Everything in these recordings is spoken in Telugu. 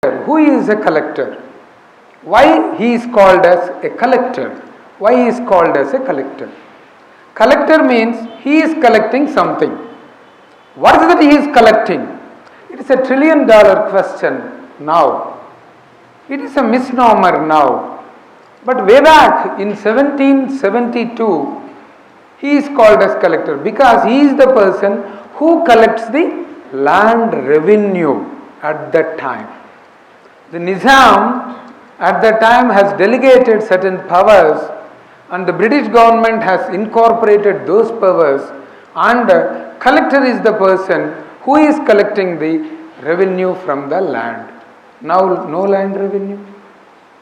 Who is a collector? Why he is called as a collector? Why he is called as a collector? Collector means he is collecting something. What is that he is collecting? It is a $1 trillion question now. It is a misnomer now. But way back in 1772, he is called as collector because he is the person who collects the land revenue at that time. The Nizam at that time has delegated certain powers, and the British government has incorporated those powers, and collector is the person who is collecting the revenue from the land. Now no land revenue.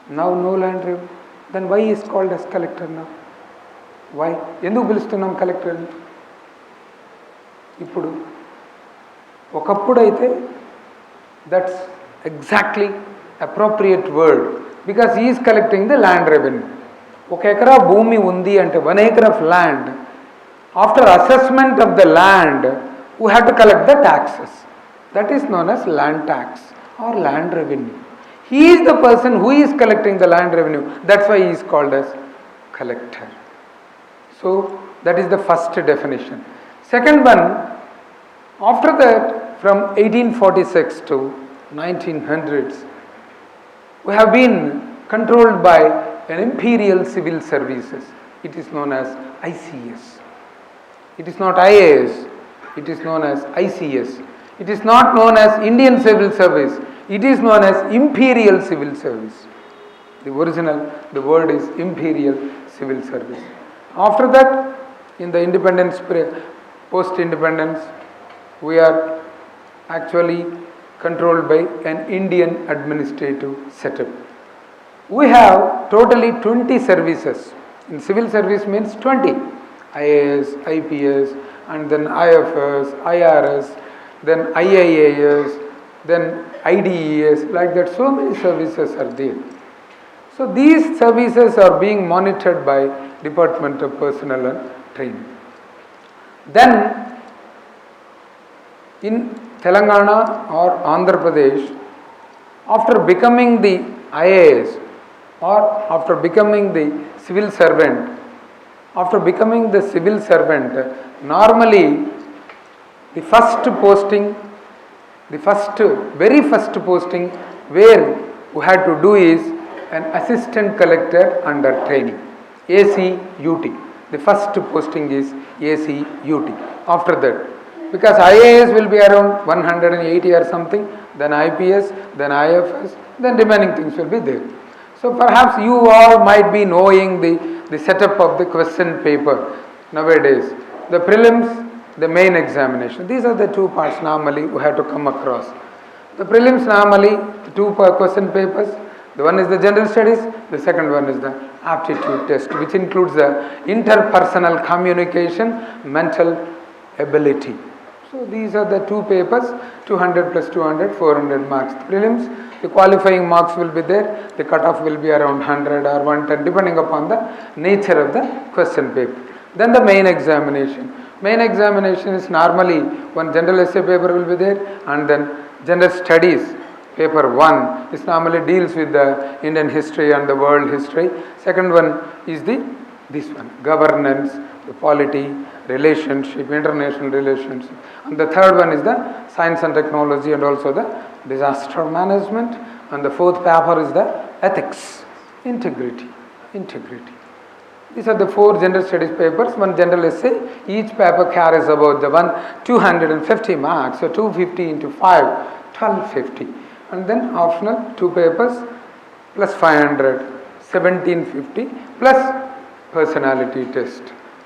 Now no land revenue. Then why he is called as collector now? Why? ఎందుకు పిలుస్తున్నాం కలెక్టర్ అని? ఇప్పుడు ఒకప్పుడైతే that's exactly appropriate word because he is collecting the land revenue. ఒక ఎకరా భూమి ఉంది అంటే 1 acre of land, after assessment of the land we have to collect the taxes. That is known as land tax or land revenue. He is the person who is collecting the land revenue. That's why he is called as collector. So that is the first definition. Second one, after that, from 1846 to 1900s, we have been controlled by an imperial civil services. It is known as ICS. It is not IAS. It is known as ICS. It is not known as Indian Civil Service. It is known as Imperial Civil Service. The original, the word is Imperial Civil Service. After that, in the independence, post-independence, we are actually controlled by an Indian administrative setup. We have totally 20 services. In civil service means 20. IAS, IPS, and then IFS, IRS, then IIAS, then IDES, like that so many services are there. So these services are being monitored by Department of Personnel and Training. Then in Telangana or Andhra Pradesh, after becoming the IAS or after becoming the civil servant, normally the very first posting where we had to do is an assistant collector under training, ACUT. The first posting is ACUT. After that, because IAS will be around 180 or something, then IPS, then IFS, then remaining things will be there. So perhaps you all might be knowing the setup of the question paper nowadays. The prelims, the main examination. These are the two parts normally we have to come across. The prelims normally, the two question papers. The one is the general studies, the second one is the aptitude test, which includes the interpersonal communication, mental ability. So these are the two papers, 200 plus 200, 400 marks. The prelims, the qualifying marks will be there, the cutoff will be around 100 or 110 depending upon the nature of the question paper. Then the main examination. Main examination is normally one general essay paper will be there, and then general studies paper 1 is normally deals with the Indian history and the world history. Second one is this one, governance, the polity, relationship, international relations. And the third one is the science and technology and also the disaster management. And the fourth paper is the ethics, integrity. These are the 4 general studies papers, one general essay. Each paper carries about the 250 marks, so 250 into 5, 1250. And then optional 2 papers plus 500, 1750 plus personality test.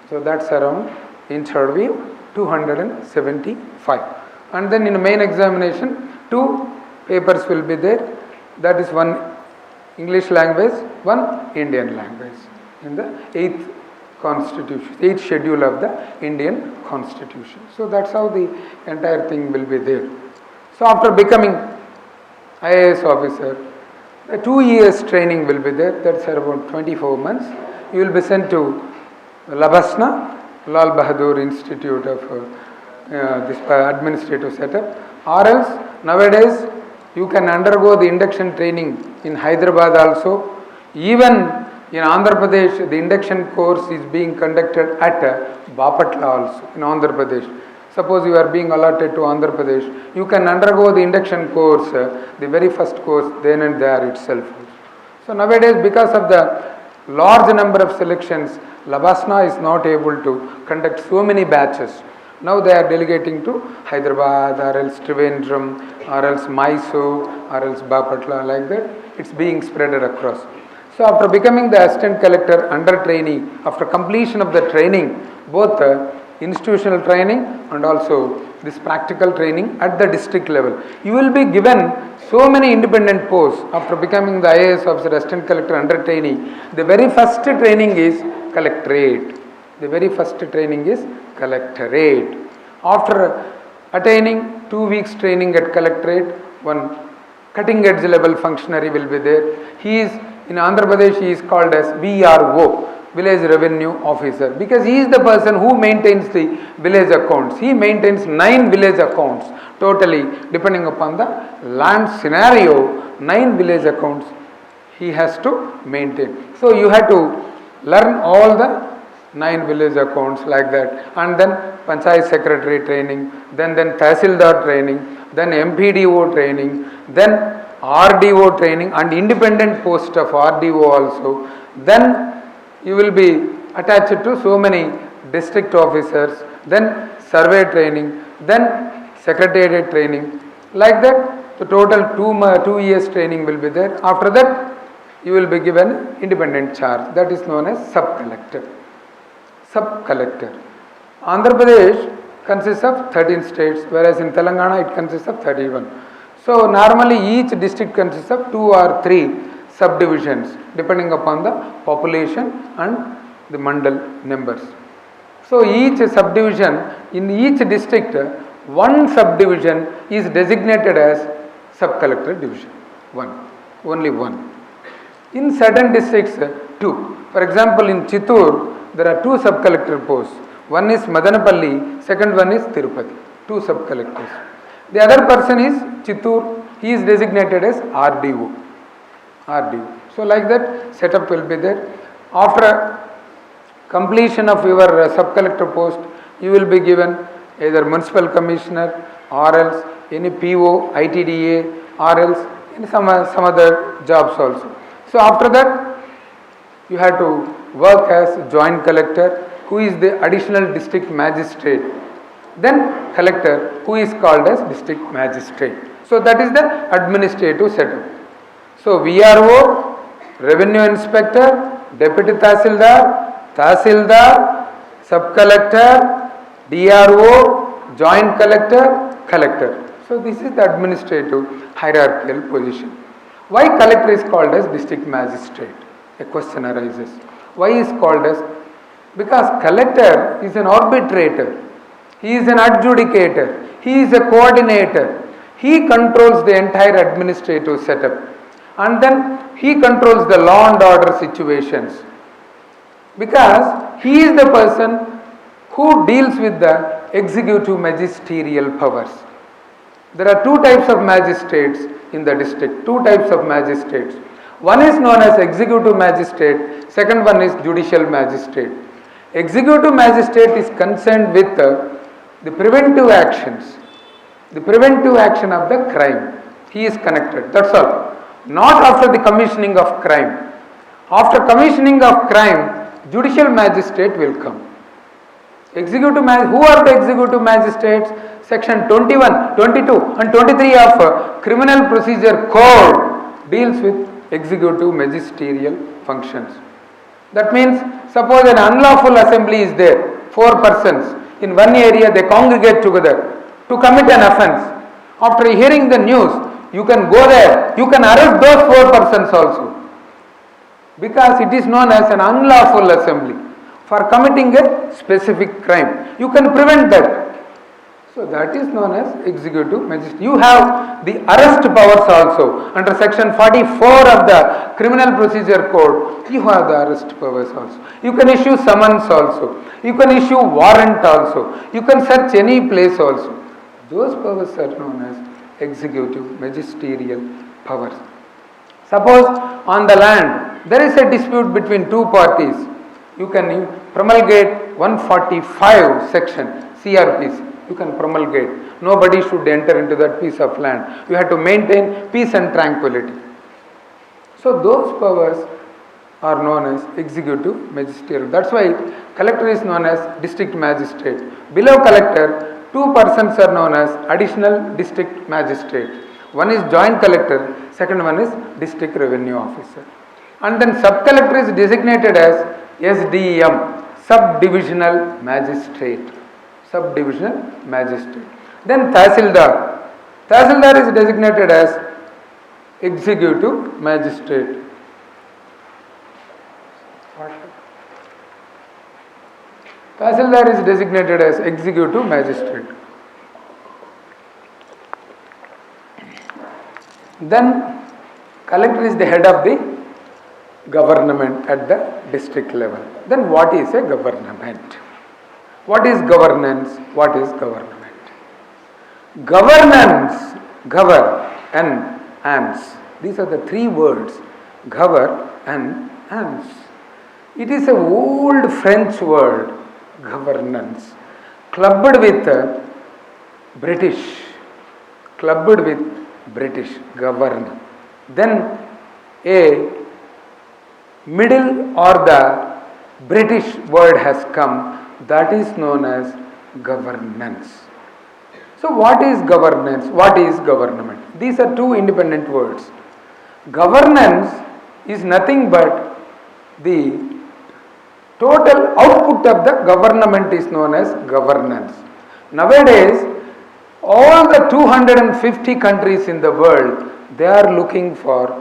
So that's around interview 275. And then in the main examination 2 papers will be there. That is one English language, one Indian language in the 8th constitution, 8th schedule of the Indian constitution. So that's how the entire thing will be there. So after becoming IAS officer, a 2 years training will be there. That's about 24 months. You will be sent to Labasna, Lal Bahadur Institute of this administrative setup, or else nowadays You can undergo the induction training in Hyderabad also. Even in Andhra Pradesh, the induction course is being conducted at Bapatla also, in Andhra Pradesh. Suppose you are being allotted to Andhra Pradesh, you can undergo the induction course, the very first course, then and there itself. So nowadays, because of the large number of selections, Labasna is not able to conduct so many batches. Now they are delegating to Hyderabad or else Trivandrum or else Mysore or else Bapatla, like that. It's being spread across. So after becoming the assistant collector under trainee, after completion of the training, both institutional training and also this practical training at the district level, you will be given so many independent posts. After becoming the IAS officer, assistant collector under trainee, the very first training is collectorate. The very first training is collectorate. After attaining 2 weeks training at collectorate, one cutting edge level functionary will be there. He is in Andhra Pradesh, he is called as VRO, Village Revenue Officer, because he is the person who maintains the village accounts. He maintains 9 village accounts totally, depending upon the land scenario. 9 village accounts he has to maintain. So you have to learn all the 9 village accounts like that, and then Panchayat Secretary training, then Tahsildar training, then MPDO training, then RDO training and independent post of RDO also. Then you will be attached to so many district officers, then survey training, then secretariat training, like that. The total 2 years training will be there. After that, you will be given independent charge, that is known as sub-collector. Sub-collector. Andhra Pradesh consists of 13 states, whereas in Telangana it consists of 31. So normally each district consists of 2 or 3 subdivisions depending upon the population and the mandal numbers. So each subdivision, in each district, one subdivision is designated as sub-collector division. Only one. In certain districts, 2. For example, in Chittoor, there are 2 sub-collector posts. One is Madanapalli, second one is Tirupati. 2 sub-collectors. The other person is Chittoor, he is designated as RDO. So like that setup will be there. After completion of your sub-collector post, you will be given either municipal commissioner or else any PO, ITDA or else in some other jobs also. So after that, you have to work as joint collector, who is the additional district magistrate. Then collector, who is called as district magistrate. So that is the administrative setup. So VRO, revenue inspector, deputy tahsildar, sub-collector, DRO, joint collector, collector. So this is the administrative hierarchical position. Why collector is called as district magistrate? A question arises. Why is called as? Because collector is an arbitrator. He is an adjudicator. He is a coordinator. He controls the entire administrative setup. And then he controls the law and order situations. Because he is the person who deals with the executive magisterial powers. There are 2 types of magistrates in the district. 2 types of magistrates. One is known as executive magistrate. Second one is judicial magistrate. Executive magistrate is concerned with the preventive actions. The preventive action of the crime. He is connected. That's all. Not after the commissioning of crime. After commissioning of crime, judicial magistrate will come. Who are the executive magistrates? Section 21, 22 and 23 of Criminal Procedure Code deals with executive magisterial functions. That means, suppose an unlawful assembly is there, 4 persons in one area, they congregate together to commit an offence. After hearing the news, you can go there, you can arrest those 4 persons also, because it is known as an unlawful assembly for committing a specific crime. You can prevent that. So that is known as executive magistrate. You have the arrest powers also. Under section 44 of the Criminal Procedure Code, you have the arrest powers also. You can issue summons also. You can issue warrant also. You can search any place also. Those powers are known as executive, magisterial powers. Suppose on the land there is a dispute between two parties, you can promulgate 145 section CRPC. You can promulgate. Nobody should enter into that piece of land. You have to maintain peace and tranquility. So those powers are known as executive, magisterial. That's why collector is known as district magistrate. Below collector, two persons are known as additional district magistrate. One is joint collector, second one is district revenue officer. And then sub collector is designated as SDM, subdivisional magistrate. Subdivisional magistrate. Then Tahsildar. Tahsildar is designated as executive magistrate. Tahsildar is designated as executive magistrate. Then collector is the head of the government at the district level. Then what is a government? What is governance? What is government? Governance, governance. These are the three words, governance. It is an old French word, governance, clubbed with British, govern. Then a middle or the British word has come, that is known as governance. So what is governance? What is government? These are two independent words. Governance is nothing but the total output of the government is known as governance. Nowadays, all the 250 countries in the world, they are looking for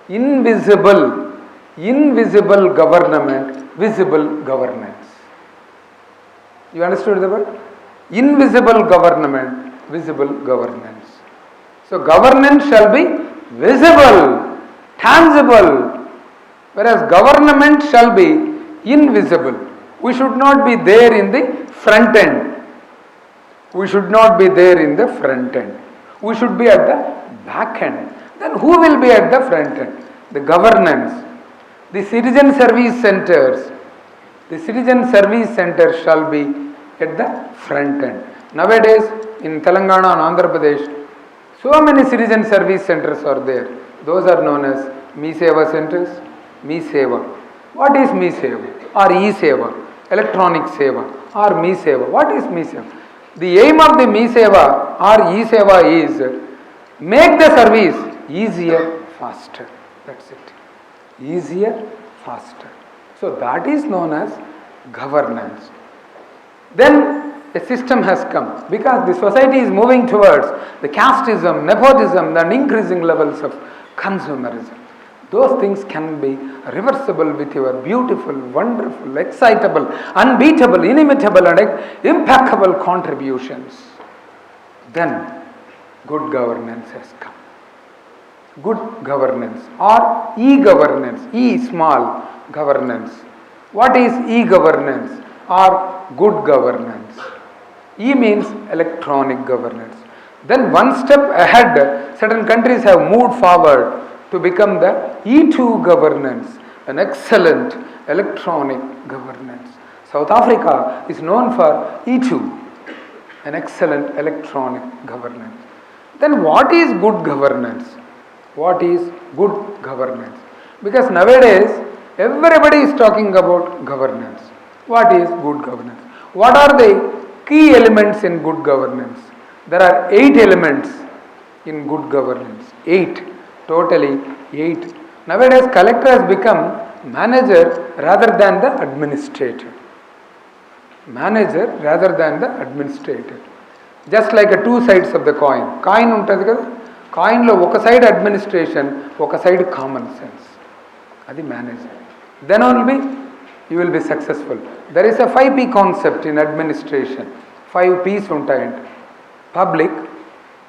invisible government, visible governance. You understood the word? Invisible government, visible governance. So governance shall be visible, tangible, whereas government shall be invisible. We should not be there in the front end. We should not be there in the front end. We should be at the back end. Then who will be at the front end? The governance. The citizen service centers. The citizen service center shall be at the front end. Nowadays in Telangana and Andhra Pradesh, so many citizen service centers are there. Those are known as Me Seva centers. Me Seva. What is Me Seva? Or E Seva? Electronic Seva. Or Me Seva. What is Me Seva? The aim of the Me Seva or E Seva is make the service easier, faster. That's it. Easier, faster. So that is known as governance. Then a system has come because the society is moving towards the casteism, nepotism, and increasing levels of consumerism. Those things can be reversible with your beautiful, wonderful, excitable, unbeatable, inimitable, and impeccable contributions. Then good governance has come. Good governance or e-governance, E small governance. What is e-governance or good governance? E means electronic governance. Then one step ahead, certain countries have moved forward to become the E2 governance, an excellent electronic governance. South Africa is known for E2, an excellent electronic governance. Then what is good governance? What is good governance? Because nowadays everybody is talking about governance. What is good governance? What are the key elements in good governance? There are 8 elements in good governance. 8. Totally 8. Nowadays collector has become manager rather than the administrator. Manager rather than the administrator. Just like a two sides of the coin. Coin untadi kada. Coin lo oka side administration, oka side common sense. Adi manager. Then only you will be successful. There is a 5P concept in administration. 5 P's untayante. Public,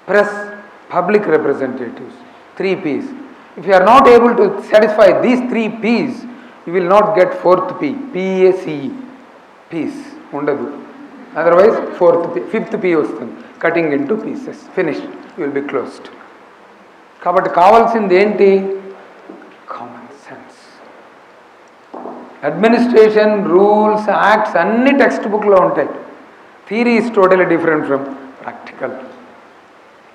press, public representatives. 3 P's. If you are not able to satisfy these 3 P's, you will not get 4th P. PACE. Peace. Undadu. Otherwise fifth P వస్తుంది, cutting into pieces, finish, you will be closed. కాబట్టి కావాల్సింది ఏంటి? Common sense. Administration, rules, acts అన్ని టెక్స్ట్ బుక్లో ఉంటాయి. Theory is totally different from practical.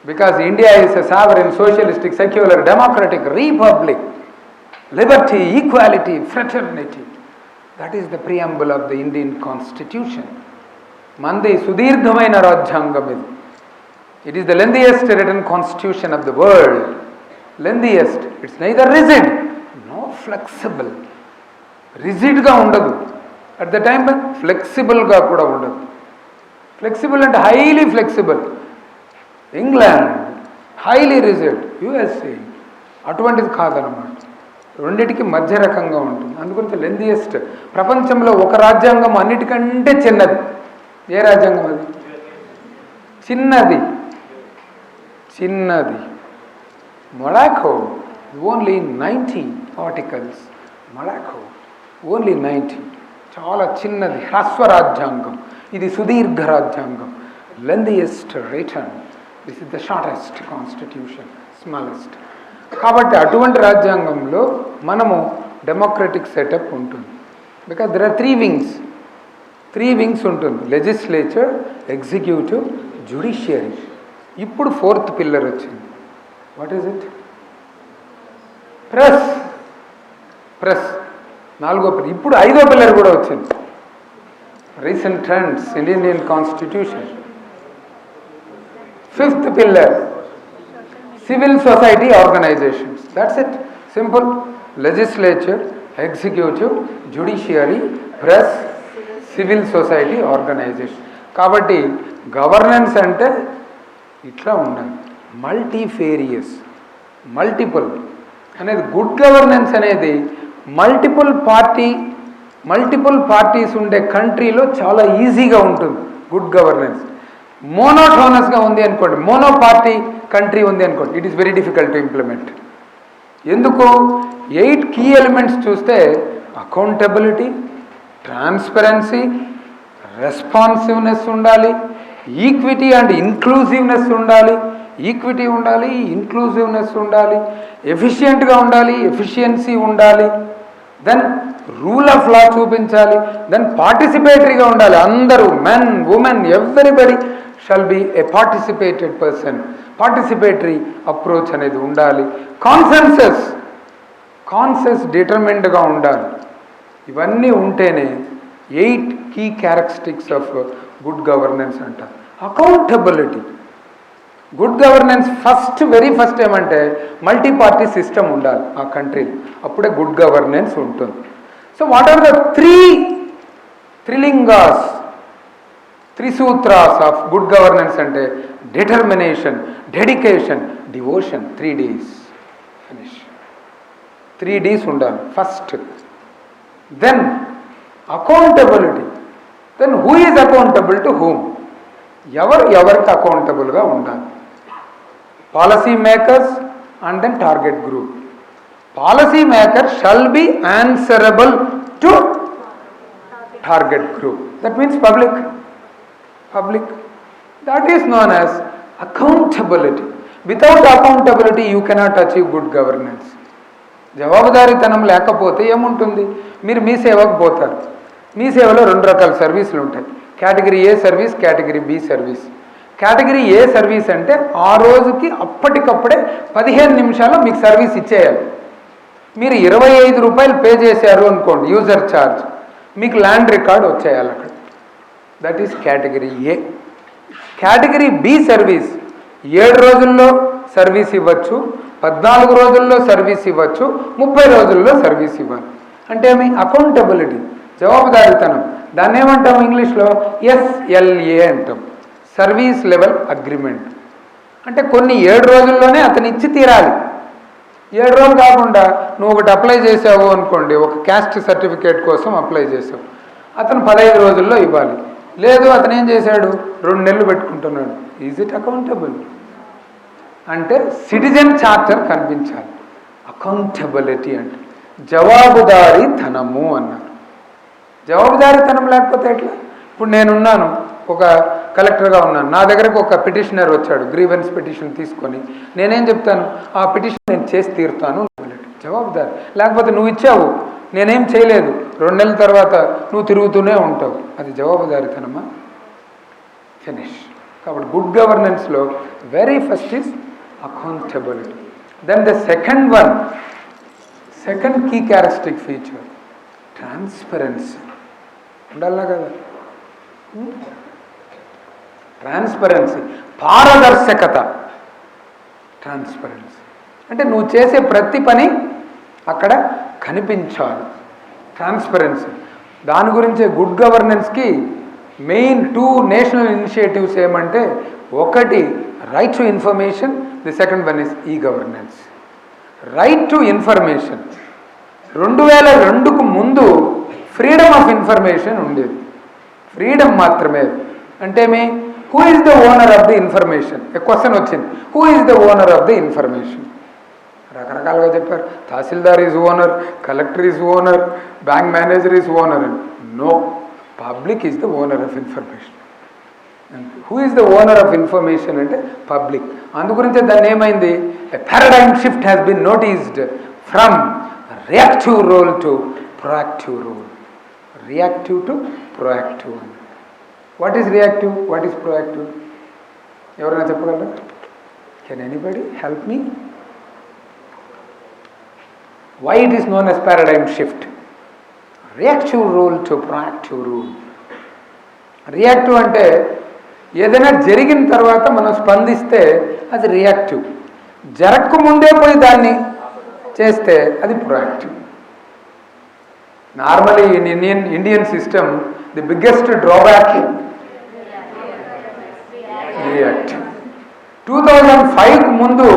Because India is a sovereign, socialistic, secular, democratic republic. Liberty, equality, fraternity. That is the preamble of the Indian Constitution. Mandi Sudirghamaina Rajyangam idu. It is the lengthiest written constitution of the world. Lengthiest. It's neither rigid nor flexible. Rigid ga undadu. At the time, flexible ga kuda undadu. Flexible and highly flexible. England highly rigid, USA అటువంటిది కాదనమాట. రెండిటికి మధ్య రకంగా ఉంటుంది. అందుగురించి లెందియెస్ట్. ప్రపంచంలో ఒక రాజ్యాంగం అన్నిటికంటే చిన్నది. ఏ రాజ్యాంగం అది? చిన్నది Monaco, only 90 articles. Monaco only 90, చాలా చిన్నది, హ్రస్వ రాజ్యాంగం. ఇది సుదీర్ఘ రాజ్యాంగం, lengthiest written. This is the shortest constitution, smallest. కాబట్టి అటువంటి రాజ్యాంగంలో మనము డెమోక్రటిక్ సెటప్ ఉంటుంది. Because there are three wings ఉంటుంది: లెజిస్లేచర్, ఎగ్జిక్యూటివ్, జ్యుడిషియరీ. ఇప్పుడు 4th పిల్లర్ వచ్చింది. What is it? ప్రెస్. 4వ పిల్లర్. ఇప్పుడు 5వ పిల్లర్ కూడా వచ్చింది. Recent trends in Indian constitution. 5th pillar, civil society organizations. That's it. Simple. Legislature, executive, judiciary, press, civil society organization. కాబట్టి గవర్నెన్స్ అంటే ఇట్లా ఉండాలి. మల్టీఫేరియస్, మల్టిపుల్ అనేది. గుడ్ గవర్నెన్స్ అనేది మల్టిపుల్ పార్టీస్ ఉండే కంట్రీలో చాలా ఈజీగా ఉంటుంది గుడ్ గవర్నెన్స్. మోనోటోనస్గా ఉంది అనుకోండి, మోనో పార్టీ కంట్రీ ఉంది అనుకోండి, it is very difficult to implement. ఎందుకు? 8 కీ ఎలిమెంట్స్ చూస్తే అకౌంటబిలిటీ, ట్రాన్స్పరెన్సీ, రెస్పాన్సివ్నెస్ ఉండాలి, ఈక్విటీ అండ్ ఇంక్లూజివ్నెస్ ఉండాలి, ఇంక్లూజివ్నెస్ ఉండాలి, ఎఫిషియెంట్గా ఉండాలి, ఎఫిషియన్సీ ఉండాలి, దెన్ రూల్ ఆఫ్ లా చూపించాలి, దెన్ పార్టిసిపేటరీగా ఉండాలి. అందరూ, men, women, everybody shall be a participated person. Participatory approach అనేది ఉండాలి. కాన్సెన్స్ డిటర్మిన్డ్గా ఉండాలి. ఇవన్నీ ఉంటేనే 8 key characteristics of good governance అంటారు. Accountability. Good governance very first ఏమంటే మల్టీ పార్టీ సిస్టమ్ ఉండాలి ఆ కంట్రీలో, అప్పుడే గుడ్ గవర్నెన్స్ ఉంటుంది. సో వాట్ ఆర్ ద త్రిలింగాస్, త్రిసూత్రాస్ ఆఫ్ గుడ్ గవర్నెన్స్ అంటే determination, dedication, devotion. 3 Ds. Finish. 3 Ds ఉండాలి first. Then accountability. Then who is accountable to whom? ఎవరికి అకౌంటబుల్గా ఉండాలి? Policy makers and then target group. Policy maker shall be answerable to target group. That means public. That is known as accountability. Without accountability you cannot achieve good governance. జవాబుదారీతనం లేకపోతే ఏముంటుంది? మీరు మీ సేవకు పోతారు. మీ సేవలో 2 రకాల సర్వీసులు ఉంటాయి. Category A service, category B service. Category A service అంటే ఆ రోజుకి అప్పటికప్పుడే 15 నిమిషాల్లో మీకు సర్వీస్ ఇచ్చేయాలి. మీరు 25 రూపాయలు పే చేశారు అనుకోండి, యూజర్ ఛార్జ్, మీకు ల్యాండ్ రికార్డ్ వచ్చేయాలి అక్కడ. That is category A. Category B service 7 రోజుల్లో సర్వీస్ ఇవ్వచ్చు, 14 రోజుల్లో సర్వీస్ ఇవ్వచ్చు, 30 రోజుల్లో సర్వీస్ ఇవ్వాలి. అంటే మీ అకౌంటబిలిటీ, జవాబుదారీతనం. దాన్ని ఏమంటాం ఇంగ్లీష్లో? SLA అంటాం, సర్వీస్ లెవెల్ అగ్రిమెంట్. అంటే కొన్ని 7 రోజుల్లోనే అతను ఇచ్చి తీరాలి. 7 రోజులు కాకుండా నువ్వు ఒకటి అప్లై చేసావు అనుకోండి, ఒక క్యాస్ట్ సర్టిఫికేట్ కోసం అప్లై చేసావు, అతను 15 రోజుల్లో ఇవ్వాలి. లేదు అతను ఏం చేశాడు, 2 నెలలు పెట్టుకుంటున్నాడు. Is it accountable? అంటే సిటిజన్ చార్టర్ కనిపించాలి. అకౌంటబిలిటీ అంటే జవాబుదారీతనము అన్నారు. జవాబుదారీతనం లేకపోతే ఎట్లా? ఇప్పుడు నేనున్నాను, ఒక కలెక్టర్గా ఉన్నాను, నా దగ్గరకు ఒక పిటిషనర్ వచ్చాడు గ్రీవెన్స్ పిటిషన్ తీసుకొని, నేనేం చెప్తాను? ఆ పిటిషన్ నేను చేసి తీరుతాను, జవాబుదారి. లేకపోతే నువ్వు ఇచ్చావు, నేనేం చేయలేదు, 2 నెలల తర్వాత నువ్వు తిరుగుతూనే ఉంటావు, అది జవాబుదారితనమా? ఫినిష్. కాబట్టి గుడ్ గవర్నెన్స్లో very first is accountability. Then the second key characteristic feature transparency ఉండాలా కదా. ట్రాన్స్పరెన్సీ, పారదర్శకత. ట్రాన్స్పరెన్సీ అంటే నువ్వు చేసే ప్రతి పని అక్కడ కనిపించాలి. ట్రాన్స్పరెన్సీ, దాని గురించే గుడ్ గవర్నెన్స్కి మెయిన్ 2 నేషనల్ ఇనిషియేటివ్స్ ఏమంటే, ఒకటి right to information, the second one is e governance. Right to information 2002కు ముందు ఫ్రీడమ్ ఆఫ్ ఇన్ఫర్మేషన్ ఉండేది. ఫ్రీడమ్ మాత్రమే. అంటే who is the owner of the information? Question వచ్చింది, who is the owner of the information? రకరకాలుగా చెప్పారు. Tahsildar is owner, collector is owner, bank manager is owner అని. No, public is the owner of information. Who is the owner of information అంటే పబ్లిక్. అందుగురించే దాన్ని ఏమైంది, a paradigm shift has been noticed from reactive role to proactive role. Reactive to proactive. What is reactive, what is proactive? ఎవరైనా చెప్పగలరా? Can anybody help me? Why it is known as paradigm shift? Reactive role to proactive role. Reactive అంటే ఏదైనా జరిగిన తర్వాత మనం స్పందిస్తే అది రియాక్టివ్. జరగకముందే పోయి దాన్ని చేస్తే అది proactive. Normally in Indian system the biggest drawback reactive. 2005కు ముందు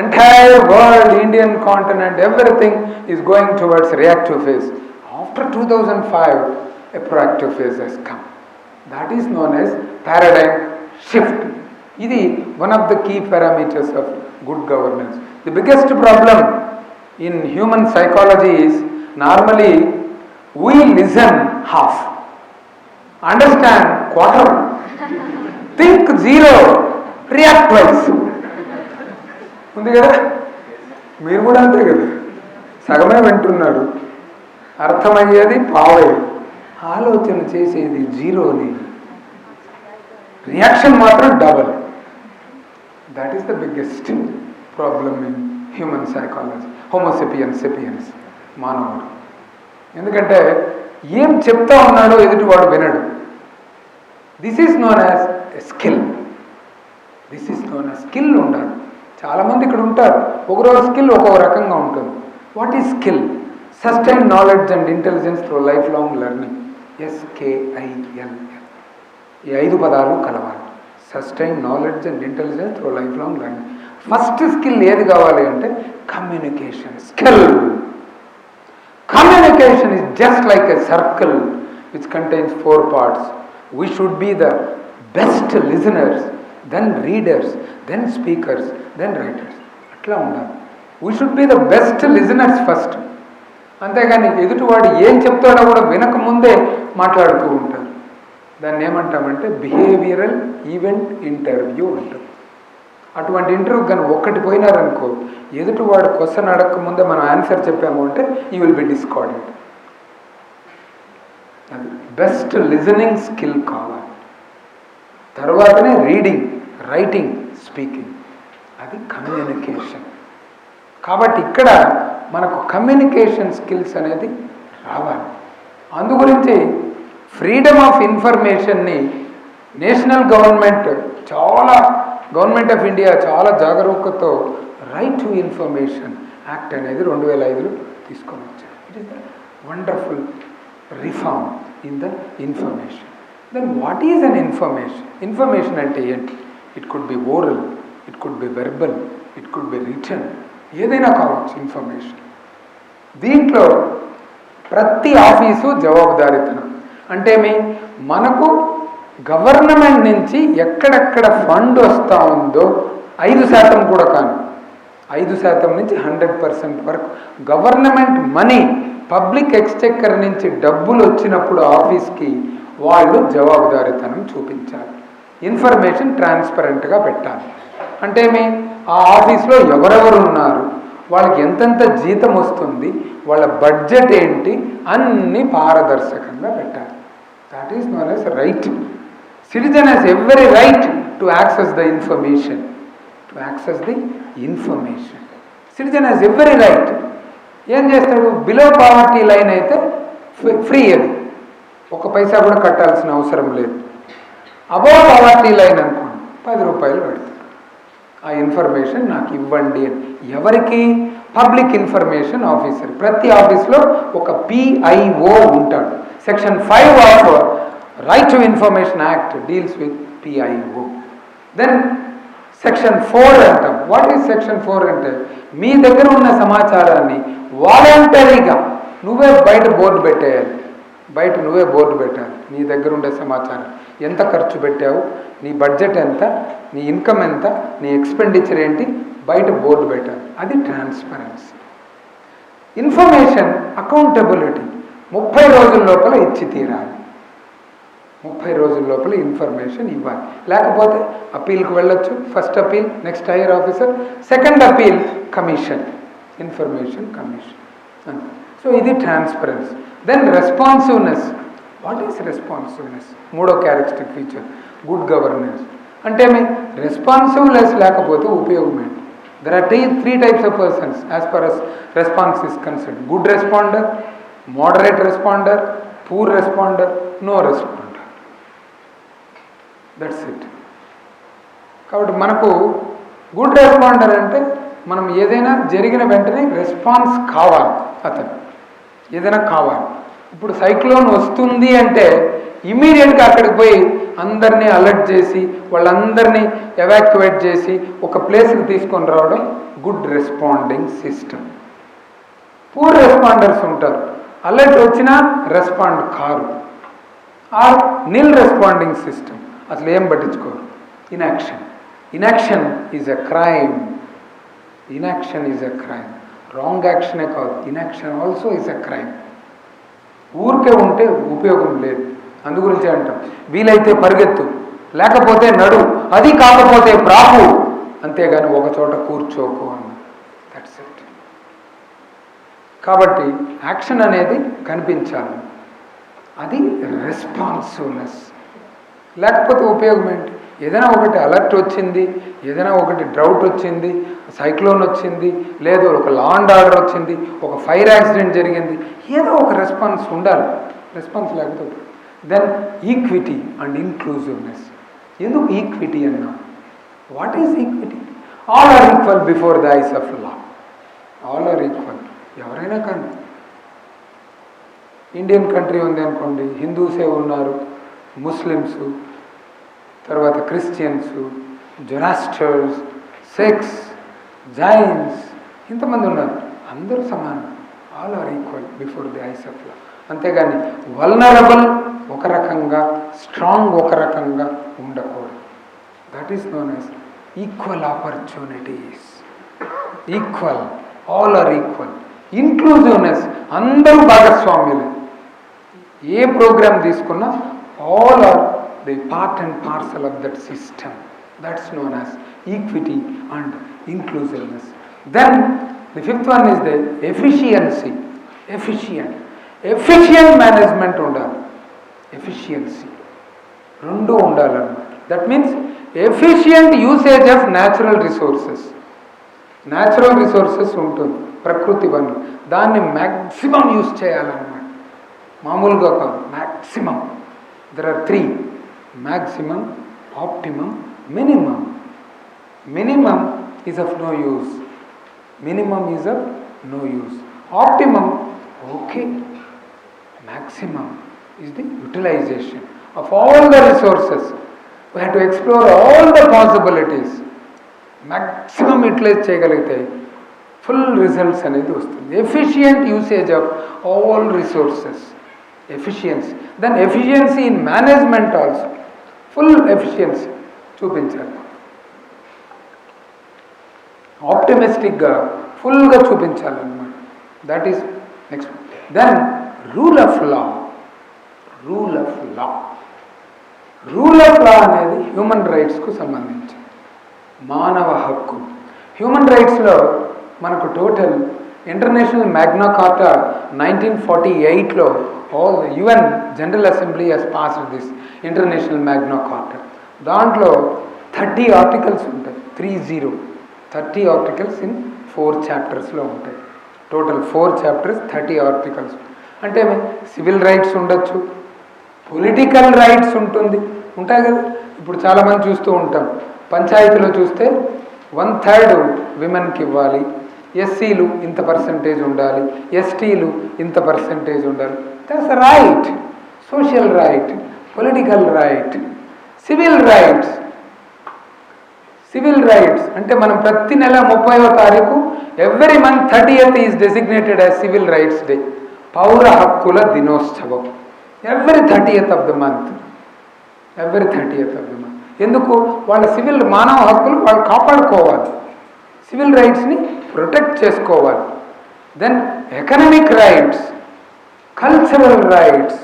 entire world, Indian continent, everything is going towards reactive phase. After 2005, a proactive phase has come. That is known as paradigm shift. This is one of the key parameters of good governance. The biggest problem in human psychology is, normally we listen half, understand quarter, think zero, react twice. ఉంది కదా, మీరు కూడా అంతే కదా, సగమే వింటున్నారు, అర్థమయ్యేది పావే, ఆలోచన చేసేది జీరోని, రియాక్షన్ మాత్రం double. That is the biggest problem in human psychology. Homo sapiens మానవుడు. ఎందుకంటే ఏం చెప్తా ఉన్నాడో ఎదుటివాడు వినడు. This is known as a skill. This is known as skill ఉండాలి. చాలామంది ఇక్కడ ఉంటారు, ఒకరోజు స్కిల్ ఒక్కొక్క రకంగా ఉంటుంది. What is skill? Sustain knowledge and intelligence through life long learning. SKIL. ఈ 5 పదాలు కలవాలి. Sustain knowledge and intelligence through life long learning. First skill ఏది కావాలి అంటే communication skill. Communication is just like a circle which contains 4 parts. We should be the best listeners, then readers, then speakers, then writers. అట్లా ఉండాలి. We should be the best listeners first. అంతేగాని ఎదుటివాడు ఏం చెప్తాడో కూడా వినకముందే మాట్లాడుతూ ఉంటారు. దాన్ని ఏమంటామంటే బిహేవియరల్ ఈవెంట్ ఇంటర్వ్యూ అంటారు. అటువంటి ఇంటర్వ్యూ కానీ ఒక్కటి పోయినారనుకో, ఎదుటివాడు క్వశ్చన్ అడగకముందే మనం ఆన్సర్ చెప్పాము అంటే యూ విల్ బి డిస్కార్డెడ్. అది బెస్ట్ లిజనింగ్ స్కిల్ కావాలి. తర్వాతనే రీడింగ్, రైటింగ్, స్పీకింగ్. అది కమ్యూనికేషన్. కాబట్టి ఇక్కడ మనకు కమ్యూనికేషన్ స్కిల్స్ అనేది రావాలి. అందుగురించి ఫ్రీడమ్ ఆఫ్ ఇన్ఫర్మేషన్ని national government government of India చాలా జాగరూకతతో రైట్ టు ఇన్ఫర్మేషన్ యాక్ట్ అనేది 2005లో తీసుకొని వచ్చారు. It is the wonderful reform in the information. Then what is an information? Information అంటే ఏంటి? It could be oral, it could be verbal, it could be written, ఏదైనా కావచ్చు ఇన్ఫర్మేషన్. దీంట్లో ప్రతి ఆఫీసు జవాబుదారీతనం. అంటే మనకు గవర్నమెంట్ నుంచి ఎక్కడెక్కడ ఫండ్ వస్తూ ఉందో 5% కూడా కాదు, 5% నుంచి 100% వరకు గవర్నమెంట్ మనీ, పబ్లిక్ ఎక్స్చెక్కర్ నుంచి డబ్బులు వచ్చినప్పుడు ఆఫీస్కి వాళ్ళు జవాబుదారీతనం చూపించాలి. ఇన్ఫర్మేషన్ ట్రాన్స్పరెంట్గా పెట్టాలి. అంటే ఆ ఆఫీస్లో ఎవరెవరు ఉన్నారు, వాళ్ళకి ఎంతెంత జీతం వస్తుంది, వాళ్ళ బడ్జెట్ ఏంటి, అన్నీ పారదర్శకంగా పెట్టాలి. That is known as right. Citizen has every right to access the information. Citizen has every right. ఏం చేస్తాడు? బిలో పావర్టీ లైన్ అయితే ఫ్రీ, అది ఒక పైసా కూడా కట్టాల్సిన అవసరం లేదు. అబోవ్ పావర్టీ లైన్ అనుకోండి, 10 రూపాయలు పెడతాడు. ఆ ఇన్ఫర్మేషన్ నాకు ఇవ్వండి అని. ఎవరికి? Public information officer. ప్రతి ఆఫీస్లో ఒక PIO ఉంటాడు. Section 5 of right to information act deals with PIO. Then section 4 అంటాం. వాట్ ఈజ్ సెక్షన్ 4 అంటే, మీ దగ్గర ఉన్న సమాచారాన్ని వాలంటరీగా నువ్వే బయట బోర్డు పెట్టేయాలి. నువ్వే బోర్డు పెట్టాలి. నీ దగ్గర ఉండే సమాచారం, ఎంత ఖర్చు పెట్టావు, నీ బడ్జెట్ ఎంత, నీ ఇన్కమ్ ఎంత, నీ ఎక్స్పెండిచర్ ఏంటి, బయట బోర్డు పెట్టాలి. అది ట్రాన్స్పరెన్సీ. Information accountability. 30 రోజుల లోపల ఇచ్చి తీరాలి. 30 రోజుల లోపల ఇన్ఫర్మేషన్ ఇవ్వాలి. లేకపోతే అప్పీల్కి వెళ్ళొచ్చు. First appeal next higher officer, second appeal commission, information commission. So ఇది transparency. Then responsiveness. What is responsiveness? 3వ క్యారెక్టరిస్టిక్ ఫీచర్ గుడ్ గవర్నెన్స్. అంటే రెస్పాన్సివ్నెస్ లేకపోతే ఉపయోగం ఏంటి? There are 3 types of persons as far as response is concerned. Good responder, moderate responder, poor responder, no responder. That's it. కాబట్టి మనకు గుడ్ రెస్పాండర్ అంటే మనం ఏదైనా జరిగిన వెంటనే రెస్పాన్స్ కావాలి. అతను ఏదైనా కావాలి. ఇప్పుడు సైక్లోన్ వస్తుంది అంటే ఇమీడియట్గా అక్కడికి పోయి అందరినీ అలర్ట్ చేసి వాళ్ళందరినీ ఎవాక్యువేట్ చేసి ఒక ప్లేస్కి తీసుకొని రావడం good responding system. Poor responders ఉంటారు, అలర్ట్ వచ్చినా రెస్పాండ్ కారు. ఆర్ నిల్ రెస్పాండింగ్ సిస్టమ్, అసలు ఏం పట్టించుకోరు. Inaction is a crime. Wrong యాక్షనే కాదు, inaction also is a crime. ఊరికే ఉంటే ఉపయోగం లేదు. అందుగురించి అంటాం, వీలైతే పరిగెత్తు, లేకపోతే నడు, అది కాకపోతే ప్రాపు, అంతేగాని ఒక చోట కూర్చోకు అన్న. That's it. కాబట్టి యాక్షన్ అనేది కనిపించాలి. అది రెస్పాన్సివ్నెస్. లేకపోతే ఉపయోగం ఏంటి? ఏదైనా ఒకటి అలర్ట్ వచ్చింది, ఏదైనా ఒకటి డ్రౌట్ వచ్చింది, సైక్లోన్ వచ్చింది, లేదు ఒక లా అండ్ ఆర్డర్ వచ్చింది, ఒక ఫైర్ యాక్సిడెంట్ జరిగింది, ఏదో ఒక రెస్పాన్స్ ఉండాలి. రెస్పాన్స్ లేకపోతే దెన్ ఈక్విటీ అండ్ ఇంక్లూజివ్నెస్. ఎందుకు ఈక్విటీ అన్నా? What is equity? All are equal before the eyes of law. All are equal. ఎవరైనా కానీ, ఇండియన్ కంట్రీ ఉంది అనుకోండి, హిందూసే ఉన్నారు, ముస్లిమ్స్, తర్వాత క్రిస్టియన్స్, జొరాస్టర్స్, సిక్స్, జైన్స్, ఇంతమంది ఉన్నారు. అందరూ సమానం. All are equal before the eyes of law. అంతేగాని వల్నరబుల్ ఒక రకంగా, స్ట్రాంగ్ ఒక రకంగా ఉండకూడదు. That is known as equal opportunities. Equal, all are equal. Inclusiveness, అందరూ భాగస్వామ్యులు. ఏ ప్రోగ్రామ్ తీసుకున్నా all are the part and parcel of that system. That's known as equity and inclusiveness. Then the 5th one is the efficiency. Efficient management ఉండాలి. ఎఫిషియన్సీ రెండు ఉండాలన్నమాట. That means efficient usage of natural resources ఉంటుంది, ప్రకృతి వనరు. దాన్ని మ్యాక్సిమం యూజ్ చేయాలన్నమాట. మామూలుగా కాదు, maximum. There are 3: maximum, optimum, minimum. Minimum is of no use. Optimum, okay. Maximum is the utilization of all the resources. We have to explore all the possibilities. Maximum utilize చేయగలిగితే full results అనేది వస్తుంది. Efficient usage of all resources. Efficiency. Then efficiency in management also. Full efficiency చూపించాలి. ఆప్టిమిస్టిక్గా ఫుల్గా చూపించాలన్నమాట. That is next. Then rule of law. Rule of law. Rule of law అనేది హ్యూమన్ రైట్స్కు సంబంధించి మానవ హక్కు. హ్యూమన్ రైట్స్లో మనకు టోటల్ ఇంటర్నేషనల్ మ్యాగ్నా కార్టా 1948లో all UN general assembly has passed this international Magna Carta. దాంట్లో 30 ఆర్టికల్స్ ఉంటాయి. 30 ఆర్టికల్స్ ఇన్ 4 చాప్టర్స్లో ఉంటాయి. Total 4 chapters 30 articles. అంటే సివిల్ రైట్స్ ఉండొచ్చు, పొలిటికల్ రైట్స్ ఉంటాయి కదా. ఇప్పుడు చాలామంది చూస్తూ ఉంటాం, పంచాయతీలో చూస్తే 1/3 విమెన్కి ఇవ్వాలి, ఎస్సీలు ఇంత పర్సంటేజ్ ఉండాలి, ఎస్టీలు ఇంత పర్సంటేజ్ ఉండాలి. That's right, social right, political right. Civil rights అంటే మనం ప్రతి నెల 30వ తారీఖు every month 30th is designated as civil rights day, పౌర హక్కుల దినోత్సవం. Every 30th of the month. ఎందుకు? వాళ్ళ సివిల్ మానవ హక్కులు వాళ్ళు కాపాడుకోవాలి, సివిల్ రైట్స్ని ప్రొటెక్ట్ చేసుకోవాలి. Then economic rights, cultural rights,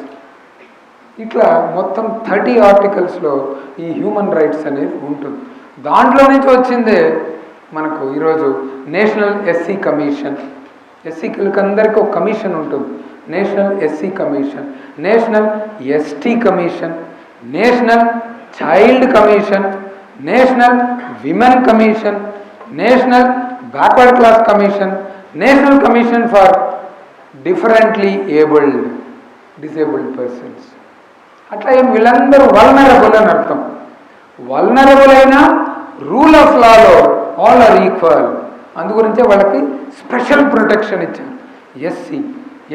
ఇట్లా మొత్తం 30 ఆర్టికల్స్లో ఈ హ్యూమన్ రైట్స్ అనేది ఉంటుంది. దాంట్లో నుంచి వచ్చిందే మనకు ఈరోజు నేషనల్ ఎస్సీ కమిషన్. ఎస్సీలకు అందరికీ ఒక కమిషన్ ఉంటుంది, national SC commission, national ST commission, national child commission, national women commission, national backward class commission, national commission for differently disabled persons. అట్లా వీళ్ళందరూ వల్నరబుల్ అని అర్థం. వల్నరబుల్ అయినా రూల్ ఆఫ్ లాలో ఆల్ ఆర్ ఈక్వల్. అందుగురించే వాళ్ళకి స్పెషల్ ప్రొటెక్షన్ ఇచ్చారు. SC,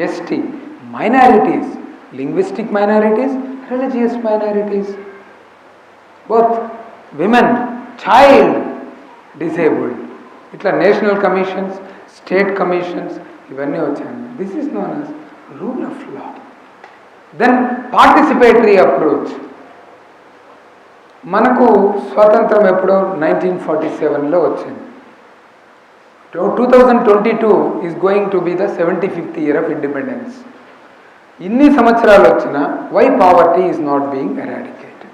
ST, minorities, linguistic minorities, religious minorities, both women, child, disabled, ఇట్లా నేషనల్ కమిషన్స్, స్టేట్ కమిషన్స్ ఇవన్నీ వచ్చాయి. This is known as rule of law. Then participatory approach. మనకు స్వాతంత్రం ఎప్పుడో 1947లో వచ్చింది. 2022 is going to be the 75th year of independence. ఇన్ని సంవత్సరాలు వచ్చినా why poverty is not being eradicated?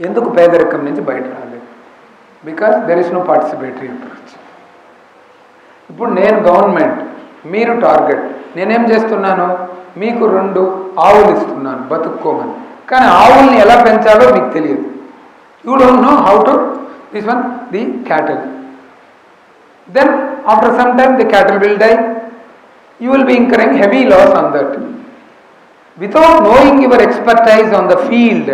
ఎందుకు పేదరికం నుంచి బయట రాలేదు? Because there is no participatory approach. ఇప్పుడు నేను గవర్నమెంట్, మీరు టార్గెట్. నేనేం చేస్తున్నాను? మీకు 2 ఆవులు ఇస్తున్నాను బతుక్కోమని, కానీ ఆవుల్ని ఎలా పెంచాలో మీకు తెలియదు. You don't know how to this one the cattle. Then after some time the cattle will die. You will be incurring heavy loss on that. Without knowing your expertise on the field,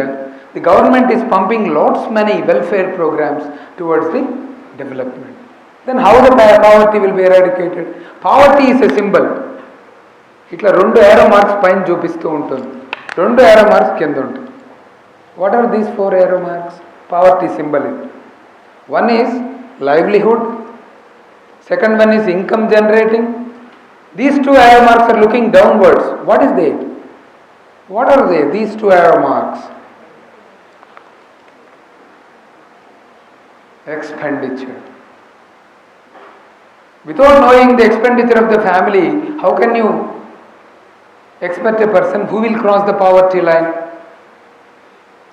the government is pumping lots many welfare programs towards the development. Then how the poverty will be eradicated? Poverty is a symbol. ఇట్లా 2 arrow marks పైన చూపిస్తూ ఉంటుంది, 2 arrow marks కింద ఉంటుంది. What are these 4 arrow marks? Poverty symbol. One is livelihood, second one is income generating. These 2 arrow marks are looking downwards. What are they? These 2 arrow marks. Expenditure. Without knowing the expenditure of the family, how can you expect a person who will cross the poverty line?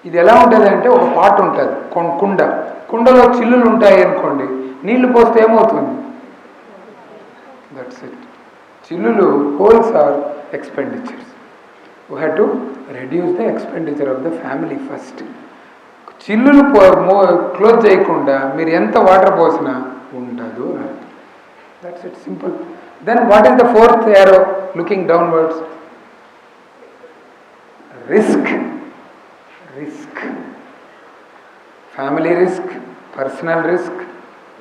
ఇది ఎలా ఉంటుంది అంటే, ఒక పాట్ ఉంటుంది, కుండలో చిల్లులు ఉంటాయి అనుకోండి, నీళ్లు పోస్తే ఏమవుతుంది? That's it. చిల్లులు, holes are expenditures. We have to reduce the expenditure of the family first. చిల్లులు క్లోజ్ చేయకుండా మీరు ఎంత వాటర్ పోసినా ఉండదు. That's it, simple. Then what is the 4th arrow looking downwards? Risk. Family risk, personal risk,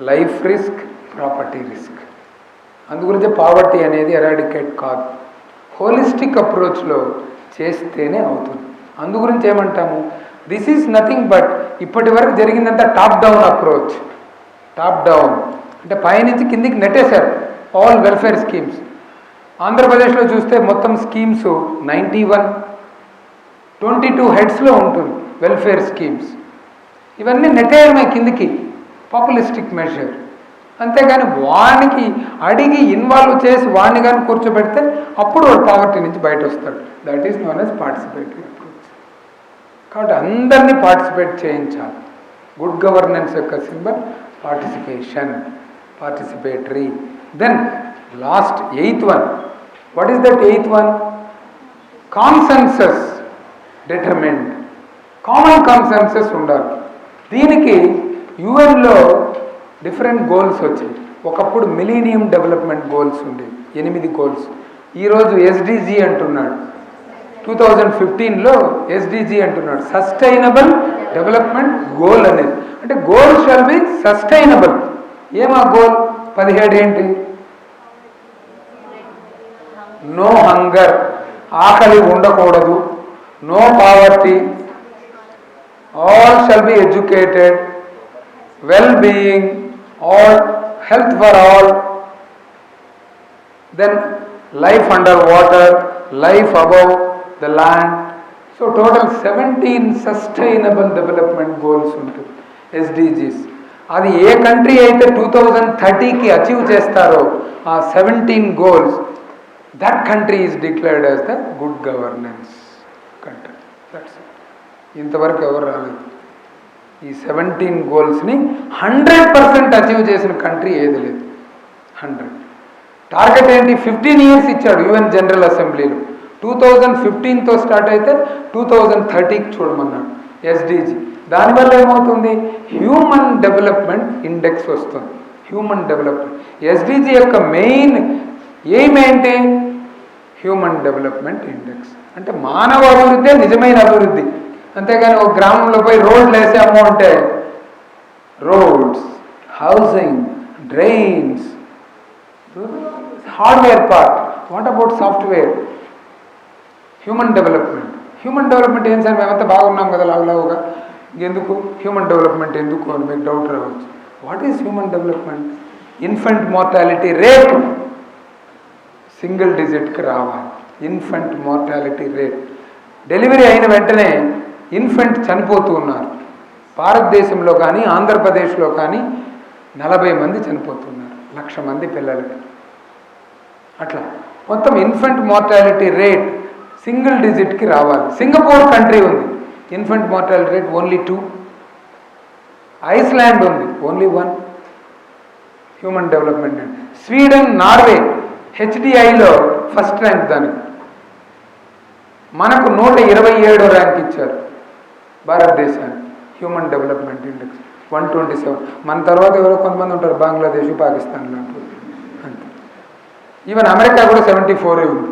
life risk, property risk. అందుగురించి పావర్టీ అనేది ఎరాడికేట్ కాదు, హోలిస్టిక్ అప్రోచ్లో చేస్తేనే అవుతుంది. అందుగురించి ఏమంటాము? దిస్ ఈజ్ నథింగ్ బట్ ఇప్పటి వరకు జరిగిందంతా top down approach. Top down అంటే పైనుంచి కిందికి నెట్టేశారు ఆల్ వెల్ఫేర్ స్కీమ్స్. ఆంధ్రప్రదేశ్లో చూస్తే మొత్తం స్కీమ్స్ 91, 22 హెడ్స్లో ఉంటుంది వెల్ఫేర్ స్కీమ్స్. ఇవన్నీ నెట్టేయడమే కిందికి, పాపులిస్టిక్ మెజర్. అంతేగాని వానికి అడిగి ఇన్వాల్వ్ చేసి వాడిని కానీ కూర్చోబెడితే అప్పుడు వాడు పావర్టీ నుంచి బయట వస్తాడు. That is known as participatory approach. కాబట్టి అందరినీ పార్టిసిపేట్ చేయించాలి. గుడ్ గవర్నెన్స్ యొక్క symbol participation, participatory. Then last 8th one. What is that 8th one? Consensus determined. Common consensus ఉండాలి. దీనికి యుఎన్లో డిఫరెంట్ గోల్స్ వచ్చాయి. ఒకప్పుడు మిలీనియం డెవలప్మెంట్ గోల్స్ ఉండేవి, 8 గోల్స్. ఈరోజు ఎస్డిజి అంటున్నాడు. 2015లో ఎస్డిజి అంటున్నాడు, సస్టైనబుల్ డెవలప్మెంట్ గోల్ అనేది. అంటే గోల్ షాల్ బి సస్టైనబుల్. ఏమా గోల్? 17 ఏంటి? నో హంగర్, ఆకలి ఉండకూడదు. No poverty, all shall be educated, well being, all health for all, then life under water, life above the land. So total 17 sustainable development goals ఉంటుంది SDGs. అది ఏ కంట్రీ అయితే 2030కి అచీవ్ చేస్తారో ఆ 17 goals, that country is declared as the good governance country. That's it. ఇంతవరకు ఎవరు రాలేదు. ఈ 17 గోల్స్ని 100% అచీవ్ చేసిన కంట్రీ ఏది లేదు. 100. టార్గెట్ ఏంటి? 15 years ఇచ్చాడు యుఎన్ జనరల్ అసెంబ్లీలో. 2015తో స్టార్ట్ అయితే 2030కి చూడమన్నాడు ఎస్డిజి. దానివల్ల ఏమవుతుంది? హ్యూమన్ డెవలప్మెంట్ ఇండెక్స్ వస్తుంది. హ్యూమన్ డెవలప్మెంట్ ఎస్డిజి యొక్క మెయిన్ ఎయిమ్ ఏంటి? Human development index. అంటే మానవ అభివృద్ధి నిజమైన అభివృద్ధి. అంతేగాని ఒక గ్రామంలో పోయి రోడ్లు వేసాము అంటే roads, housing, drains, hardware part. What about software? Human development. Human development ఏం సార్, మేమంతా బాగున్నాం కదా లావులావుగా, ఎందుకు హ్యూమన్ డెవలప్మెంట్ ఎందుకు అని మీకు డౌట్ రావచ్చు. What is human development? Infant mortality rate single డిజిట్కి రావాలి. Infant mortality rate. డెలివరీ అయిన వెంటనే ఇన్ఫెంట్ చనిపోతూ ఉన్నారు. భారతదేశంలో కానీ ఆంధ్రప్రదేశ్లో కానీ 40 మంది చనిపోతున్నారు 1,00,000 మంది పిల్లలకి. అట్లా మొత్తం ఇన్ఫెంట్ మోర్టాలిటీ రేట్ సింగిల్ డిజిట్కి రావాలి. సింగపూర్ కంట్రీ ఉంది, infant mortality rate only 2. Iceland ఉంది, only 1. Human development. Sweden, Norway హెచ్డిఐలో ఫస్ట్ ర్యాంక్ దానికి. మనకు 127వ ర్యాంక్ ఇచ్చారు భారతదేశానికి హ్యూమన్ డెవలప్మెంట్ ఇండెక్స్ 127. మన తర్వాత ఎవరో కొంతమంది ఉంటారు, బంగ్లాదేశ్, పాకిస్తాన్ లాంటి అంతే. ఈవెన్ అమెరికా కూడా 74 ఉంది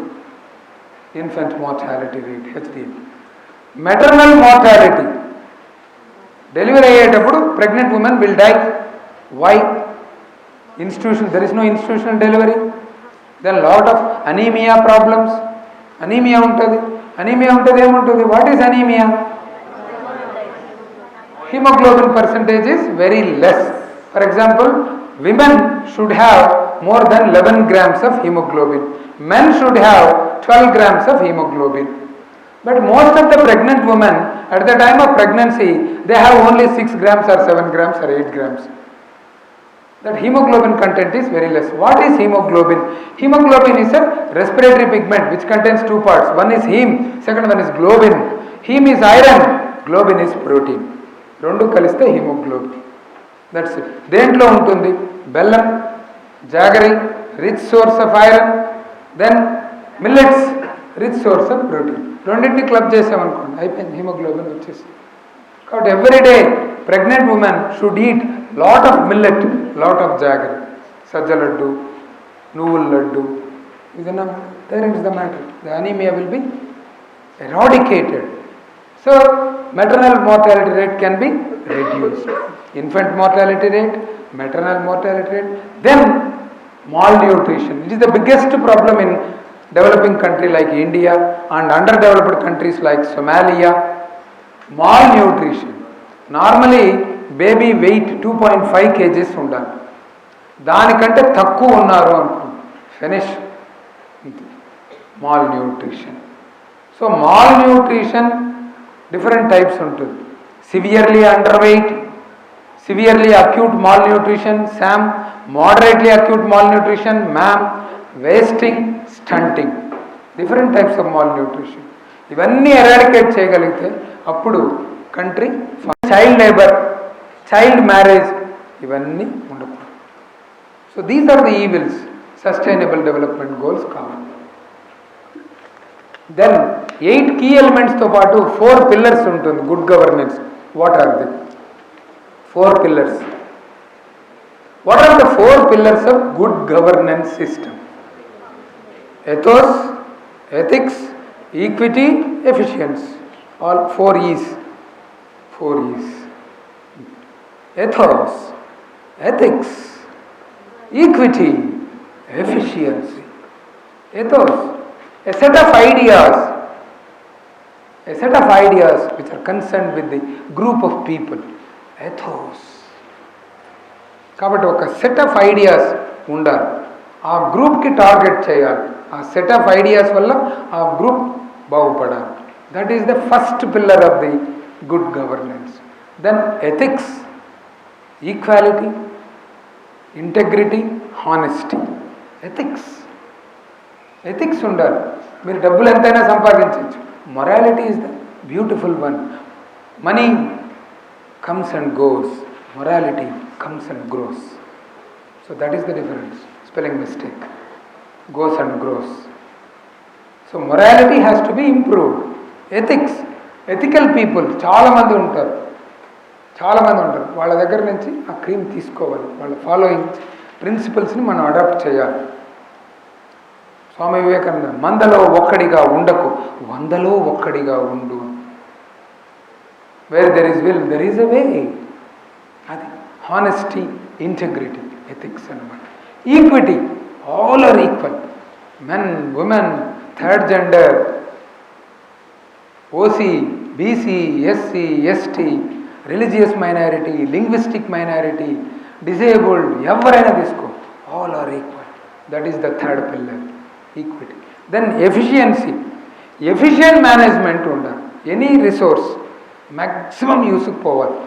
infant mortality rate HDI. Maternal mortality, delivery అయ్యేటప్పుడు pregnant women will die. Why? Institution, there is no institutional delivery. Then lot of anaemia problems. Anaemia ఉంటుంది. అనీమియా ఉంటుంది, ఏముంటుంది? What is anaemia? Hemoglobin percentage is very less. For example, women should have more than 11 grams of hemoglobin. Men should have 12 grams of hemoglobin. But most of the pregnant women at the time of pregnancy, they have only 6 grams or 7 grams or 8 grams. That hemoglobin content is very less. What is hemoglobin? Hemoglobin is a respiratory pigment which contains 2 parts. One is heme, second one is globin. Heme is iron, globin is protein. రెండు కలిస్తే హిమోగ్లోబిన్. That's it. దేంట్లో ఉంటుంది? బెల్లం, jaggery, rich source of iron. Then millets, rich source of protein. రెండింటిని క్లబ్ చేసామనుకోండి, అయిపోయింది, హిమోగ్లోబిన్ వచ్చేసింది. కాబట్టి everyday pregnant women should eat lot of millet, lot of jaggery, సజ్జ లడ్డు, నువ్వుల లడ్డు. ఇదన్నా there is the matter. The anaemia will be eradicated. So, maternal mortality rate can be reduced. Infant mortality rate, maternal mortality rate, then malnutrition. It is the biggest problem in developing country like India and underdeveloped countries like Somalia. Malnutrition. Normally, baby weight 2.5 kgs ఉండాలి. దానికంటే తక్కువ ఉన్నారు అనుకోండి, finish. Malnutrition. So, malnutrition different types ఉంటుంది. Severely under weight, severely acute malnutrition, SAM, moderately acute malnutrition, MAM, wasting, stunting. Different types of malnutrition. ఇవన్నీ ఎరాడికేట్ చేయగలిగితే అప్పుడు country child labour, child marriage ఇవన్నీ ఉండకూడదు. So these are the evils sustainable development goals కావాలి. దెన్ 8 కీ ఎలిమెంట్స్తో పాటు 4 పిల్లర్స్ ఉంటుంది good governance. What are the 4 pillars? What are the 4 pillars of good governance system? Ethos, ethics, equity, efficiency. All 4 E's. 4 E's. Ethos, ethics, equity, efficiency. Ethos, a set of ideas which are concerned with the group of people. Ethos. కాబట్టి ఒక సెట్ ఆఫ్ ఐడియాస్ ఉండాలి, ఆ గ్రూప్కి టార్గెట్ చేయాలి, ఆ సెట్ ఆఫ్ ఐడియాస్ వల్ల ఆ గ్రూప్ బాగుపడాలి. That is the first pillar of the good governance. Then ethics, equality, integrity, honesty. Ethics ఉండాలి. మీరు డబ్బులు ఎంతైనా సంపాదించవచ్చు. Morality is the beautiful one. Money comes and goes, morality comes and grows. So that is the difference. Spelling mistake. Goes and grows. So morality has to be improved. Ethics, ethical people చాలామంది ఉంటారు. వాళ్ళ దగ్గర నుంచి ఆ క్రీమ్ తీసుకోవాలి. వాళ్ళ ఫాలోయింగ్ ప్రిన్సిపల్స్ని మనం అడాప్ట్ చేయాలి. స్వామి వివేకానంద మందలో ఒక్కడిగా ఉండకు, వందలో ఒక్కడిగా ఉండు. Where there is will there is a way. అది హానెస్టీ, ఇంటెగ్రిటీ, ఎథిక్స్ అన్నమాట. Equity, all are equal. Men, women, third gender, OC, BC, SC, ST, religious minority, linguistic minority, disabled, ఎవరైనా తీసుకో, all are equal. That is the third pillar, equity. Then efficiency, efficient management ఉండాలి. ఎనీ రిసోర్స్ మ్యాక్సిమం యూస్కి పోవాలి.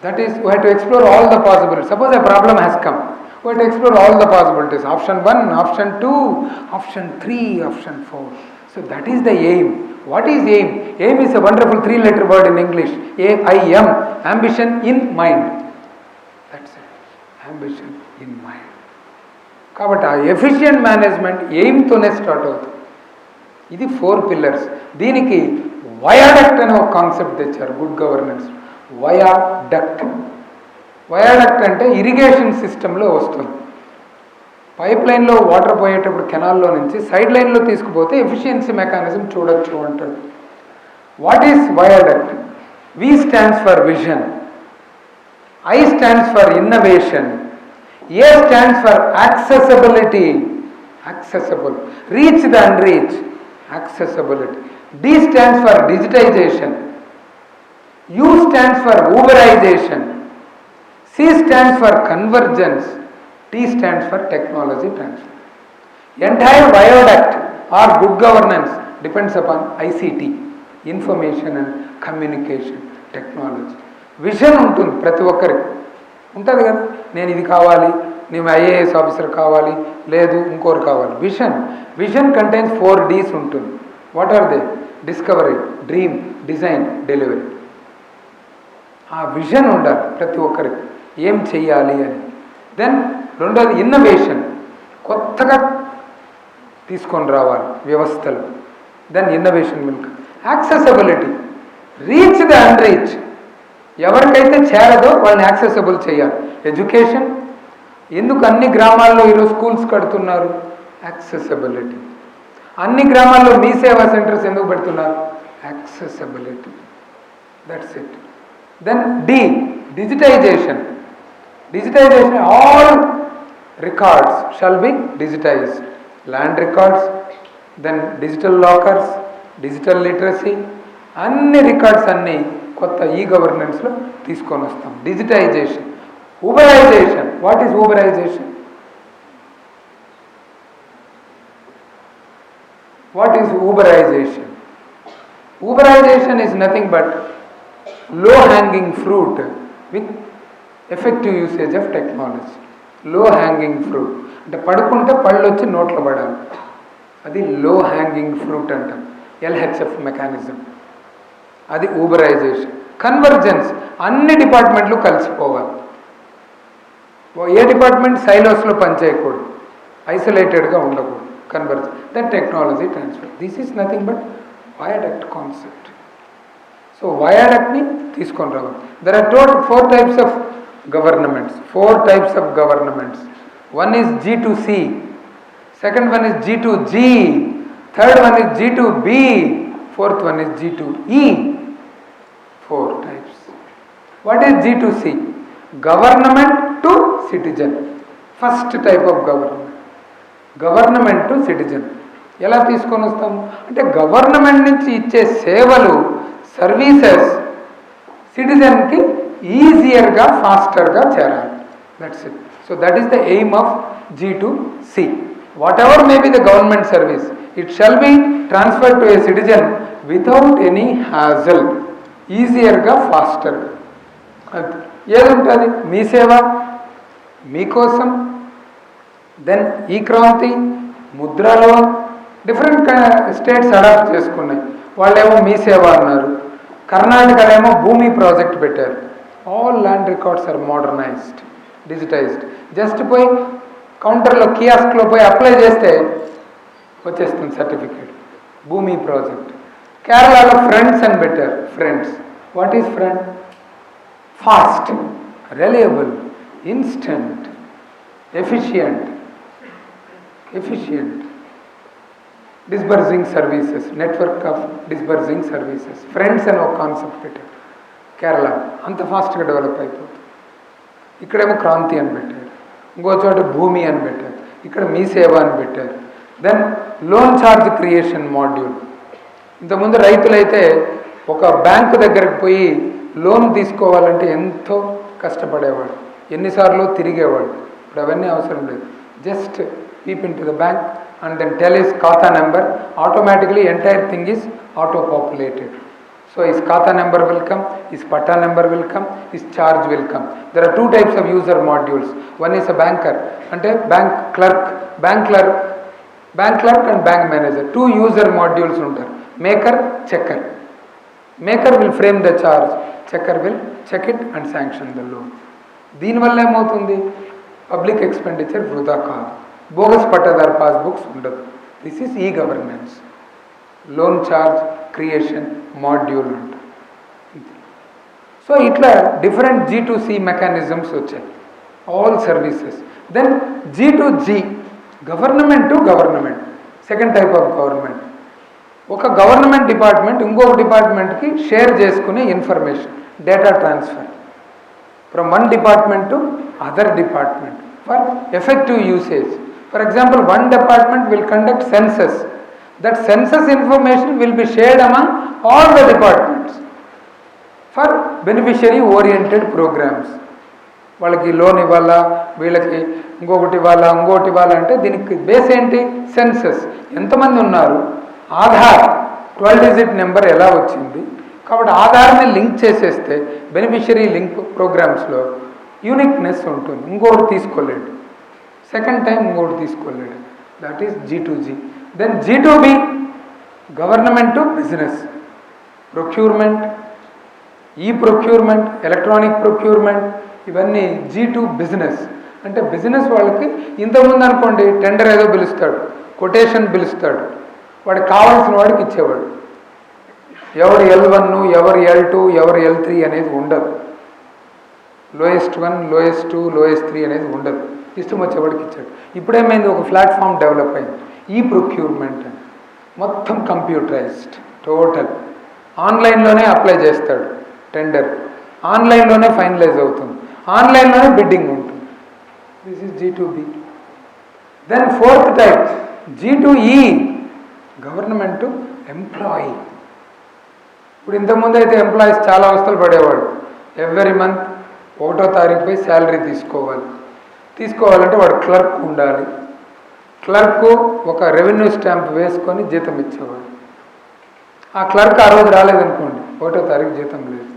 That is we have to explore all the possibilities. Suppose a problem has come, we have to explore all the possibilities. Option 1, option 2, option 3, option 4. So that is the aim. What is aim? Aim is a wonderful 3-letter word in English. AIM, ambition in mind. That's it. Ambition in mind. కాబట్టి ఆ ఎఫిషియంట్ మేనేజ్మెంట్ ఎయిమ్తోనే స్టార్ట్ అవుతుంది. ఇది 4 పిల్లర్స్. దీనికి వయాడక్ట్ అనే ఒక కాన్సెప్ట్ తెచ్చారు గుడ్ గవర్నెన్స్. వయాడక్ట్ అంటే ఇరిగేషన్ సిస్టంలో వస్తుంది. పైప్ లైన్లో వాటర్ పోయేటప్పుడు కెనాల్లో నుంచి సైడ్ లైన్లో తీసుకుపోతే ఎఫిషియన్సీ మెకానిజం చూడొచ్చు అంటాడు. What is viaduct? V stands for vision, I stands for innovation, A stands for accessibility, accessible, reach the unreach, accessibility. D stands for digitization, U stands for uberization, C stands for convergence, T stands for technology transfer. Entire viaduct or good governance depends upon ICT, information and communication technology. Vision ఉంటుంది, ప్రతి ఒక్కరికి ఉంటుంది కదా. నేను ఇది కావాలి, నేను IAS ఆఫీసర్ కావాలి, లేదు ఇంకోరు కావాలి. విజన్ కంటైన్స్ 4 Ds ఉంటుంది. What are they? Discovery, dream, design, delivery. ఆ విజన్ ఉండాలి ప్రతి ఒక్కరికి, ఏం చెయ్యాలి అని. దెన్ రెండోది ఇన్నోవేషన్, కొత్తగా తీసుకొని రావాలి వ్యవస్థలు. Then innovation milk. Accessibility, reach the unreach, ఎవరికైతే చేరదో వాళ్ళని యాక్సెసిబుల్ చేయాలి. ఎడ్యుకేషన్, ఎందుకు అన్ని గ్రామాల్లో ఈరోజు స్కూల్స్ కడుతున్నారు? యాక్సెసిబిలిటీ. అన్ని గ్రామాల్లో మీ సేవా సెంటర్స్ ఎందుకు పెడుతున్నారు? Accessibility. That's it. Then D, digitization. Digitization, all records shall be digitized. Land records, then digital lockers, digital literacy, అన్ని రికార్డ్స్ అన్నీ కొత్త గవర్నెన్స్లో తీసుకొని వస్తాం. Digitisation. Uberisation. What is Uberisation? What is Uberisation? Uberisation is nothing but low hanging fruit with effective usage of technology, లో హ్యాంగింగ్ ఫ్రూట్. అంటే పడుకుంటే పళ్ళు వచ్చి నోట్లో పడాలి, అది లో హ్యాంగింగ్ ఫ్రూట్ అంటాం. ఎల్హెచ్ఎఫ్ మెకానిజం, అది ఊబరైజేషన్. కన్వర్జెన్స్, అన్ని డిపార్ట్మెంట్లు కలిసిపోవాలి. ఏ డిపార్ట్మెంట్ సైలోస్లో పనిచేయకూడదు, ఐసోలేటెడ్గా ఉండకూడదు. Convergence, that technology transfer. This is nothing but viaduct concept. So వయాడక్ట్ని తీసుకొని రావాలి. There are total 4 types of governments. 4 types of governments. One is G2C, second one is G2G, third one is G2B, fourth one is G2E. 4 types. What is G2C? Government to citizen. First type of government. Government to citizen. ఎలా తీసుకొని వస్తాం అంటే గవర్నమెంట్ నుంచి ఇచ్చే సేవలు, సర్వీసెస్ సిటిజన్కి ఈజియర్గా, ఫాస్టర్గా చేరాలి. That's it. So that is the aim of G2C. Whatever may be the government service, it shall be transfer to a citizen without any hassle, ఈజియర్గా, ఫాస్టర్గా. ఏది ఉంటుంది? మీ సేవ మీకోసం. దెన్ ఈ క్రాంతి, ముద్రలో డిఫరెంట్ స్టేట్స్ అడాప్ట్ చేసుకున్నాయి. వాళ్ళేమో మీ సేవ అన్నారు. కర్ణాటకలో భూమి ప్రాజెక్ట్ పెట్టారు. All land records are modernized, digitized. Just పోయి కౌంటర్లో, కియాస్క్లో పోయి అప్లై చేస్తే వచ్చేస్తుంది సర్టిఫికేట్. భూమి ప్రాజెక్ట్. కేరళలో ఫ్రెండ్స్ అని పెట్టారు. Friends, what is friend? Fast, reliable, instant, efficient. Disbursing services, network of disbursing services. Friends అని ఒక కాన్సెప్ట్ పెట్టారు కేరళ. అంత ఫాస్ట్గా డెవలప్ అయిపోతుంది. ఇక్కడేమో క్రాంతి అని పెట్టారు, ఇంకో చోట భూమి అని పెట్టారు, ఇక్కడ మీ సేవ అని పెట్టారు. Then loan charge creation module. ఇంతకుముందు రైతులైతే ఒక బ్యాంకు దగ్గరకు పోయి లోన్ తీసుకోవాలంటే ఎంతో కష్టపడేవాడు, ఎన్నిసార్లు తిరిగేవాడు. ఇప్పుడు అవన్నీ అవసరం లేదు. Just peep into the bank and then tell his Khata number, automatically entire thing is auto-populated. So his Khata number will come, his Patta number will come, his charge will come. There are 2 types of user modules. One is a banker, ante bank clerk and bank manager. 2 user modules untaru. Maker, checker. Maker will frame the charge, checker will check it and sanction the loan. దీని వల్ల ఏమవుతుంది? పబ్లిక్ ఎక్స్పెండిచర్ వృధా కాదు, బోగస్ పట్టాదారు పాస్బుక్స్ ఉండదు. This is e governance. Loan charge creation module అంట. సో ఇట్లా డిఫరెంట్ G2C మెకానిజమ్స్ వచ్చాయి, all services. Then G2G, government to government. Second type of government. ఒక గవర్నమెంట్ డిపార్ట్మెంట్ ఇంకొక డిపార్ట్మెంట్కి షేర్ చేసుకునే information, data transfer from one department to other department for effective usage. For example, one department will conduct census. That census information will be shared among all the departments for beneficiary oriented programs. వాళ్ళకి లోన్ ఇవ్వాలా, వీళ్ళకి ఇంకొకటి ఇవ్వాలా అంటే దీనికి బేస్ ఏంటి? సెన్సస్. ఎంతమంది ఉన్నారు, ఆధార్ 12 digit నెంబర్ ఎలా వచ్చింది. కాబట్టి ఆధార్ని లింక్ చేసేస్తే బెనిఫిషరీ లింక్ ప్రోగ్రామ్స్లో యూనిక్నెస్ ఉంటుంది, ఇంకొకటి తీసుకోలేడు. సెకండ్ టైం ఇంకోటి తీసుకోలేడు. That is G2G. Then G2B, government to business. Procurement, e procurement, electronic procurement, ఇవన్నీ G2 బిజినెస్. అంటే బిజినెస్ వాళ్ళకి ఇంతకుముందు అనుకోండి టెండర్ ఏదో పిలుస్తాడు, కొటేషన్ పిలుస్తాడు, వాడికి కావాల్సిన వాడికి ఇచ్చేవాడు. ఎవరు L1, ఎవరు L2, ఎవరు L3 అనేది ఉండదు. లోయెస్ట్ 1, లోయెస్ట్ 2, లోయెస్ట్ 3 అనేది ఉండదు. ఇష్టం వచ్చేవాడికి ఇచ్చాడు. ఇప్పుడేమైంది, ఒక ప్లాట్ఫామ్ డెవలప్ అయింది, ఈ ప్రొక్యూర్మెంట్ అని. మొత్తం కంప్యూటరైజ్డ్, టోటల్ ఆన్లైన్లోనే అప్లై చేస్తాడు టెండర్, ఆన్లైన్లోనే ఫైనలైజ్ అవుతుంది, ఆన్లైన్లోనే బిడ్డింగ్ ఉంటుంది. This is G2B. Then 4th type G2E, government to employee. ఇప్పుడు ఇంతకుముందు అయితే ఎంప్లాయీస్ చాలా అవస్థలు పడేవాడు. ఎవ్రీ మంత్ 1వ తారీఖు పోయి శాలరీ తీసుకోవాలంటే వాడు క్లర్క్ ఉండాలి. క్లర్కు ఒక రెవెన్యూ స్టాంప్ వేసుకొని జీతం ఇచ్చేవాడు. ఆ క్లర్క్ ఆ రోజు రాలేదనుకోండి, 1వ తారీఖు జీతం లేదు,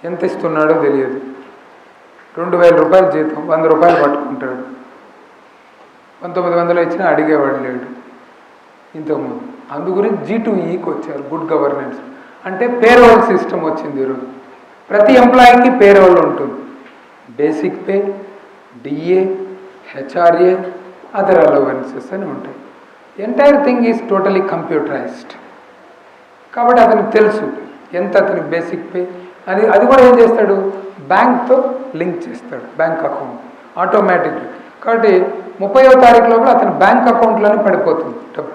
ఎంత ఇస్తున్నాడో తెలియదు. 2000 రూపాయలు జీతం, 100 రూపాయలు పట్టుకుంటాడు. 1900 ఇచ్చినా అడిగేవాడు లేడు ఇంతకుముందు. అందు గురించి G2Eకి వచ్చారు, గుడ్ గవర్నెన్స్. అంటే పేరోల్ సిస్టమ్ వచ్చింది ఈరోజు. ప్రతి ఎంప్లాయీకి పేరోల్ ఉంటుంది. Basic pay, DA, HRA, other allowances అని ఉంటాయి. Entire thing is totally computerized. కాబట్టి అతనికి తెలుసు ఎంత అతనికి బేసిక్ పే అని. అది కూడా ఏం చేస్తాడు, బ్యాంక్తో లింక్ చేస్తాడు, బ్యాంక్ అకౌంట్ ఆటోమేటిక్గా. కాబట్టి 30వ తారీఖు లోపల అతని బ్యాంక్ అకౌంట్లోనే పడిపోతుంది డబ్బు.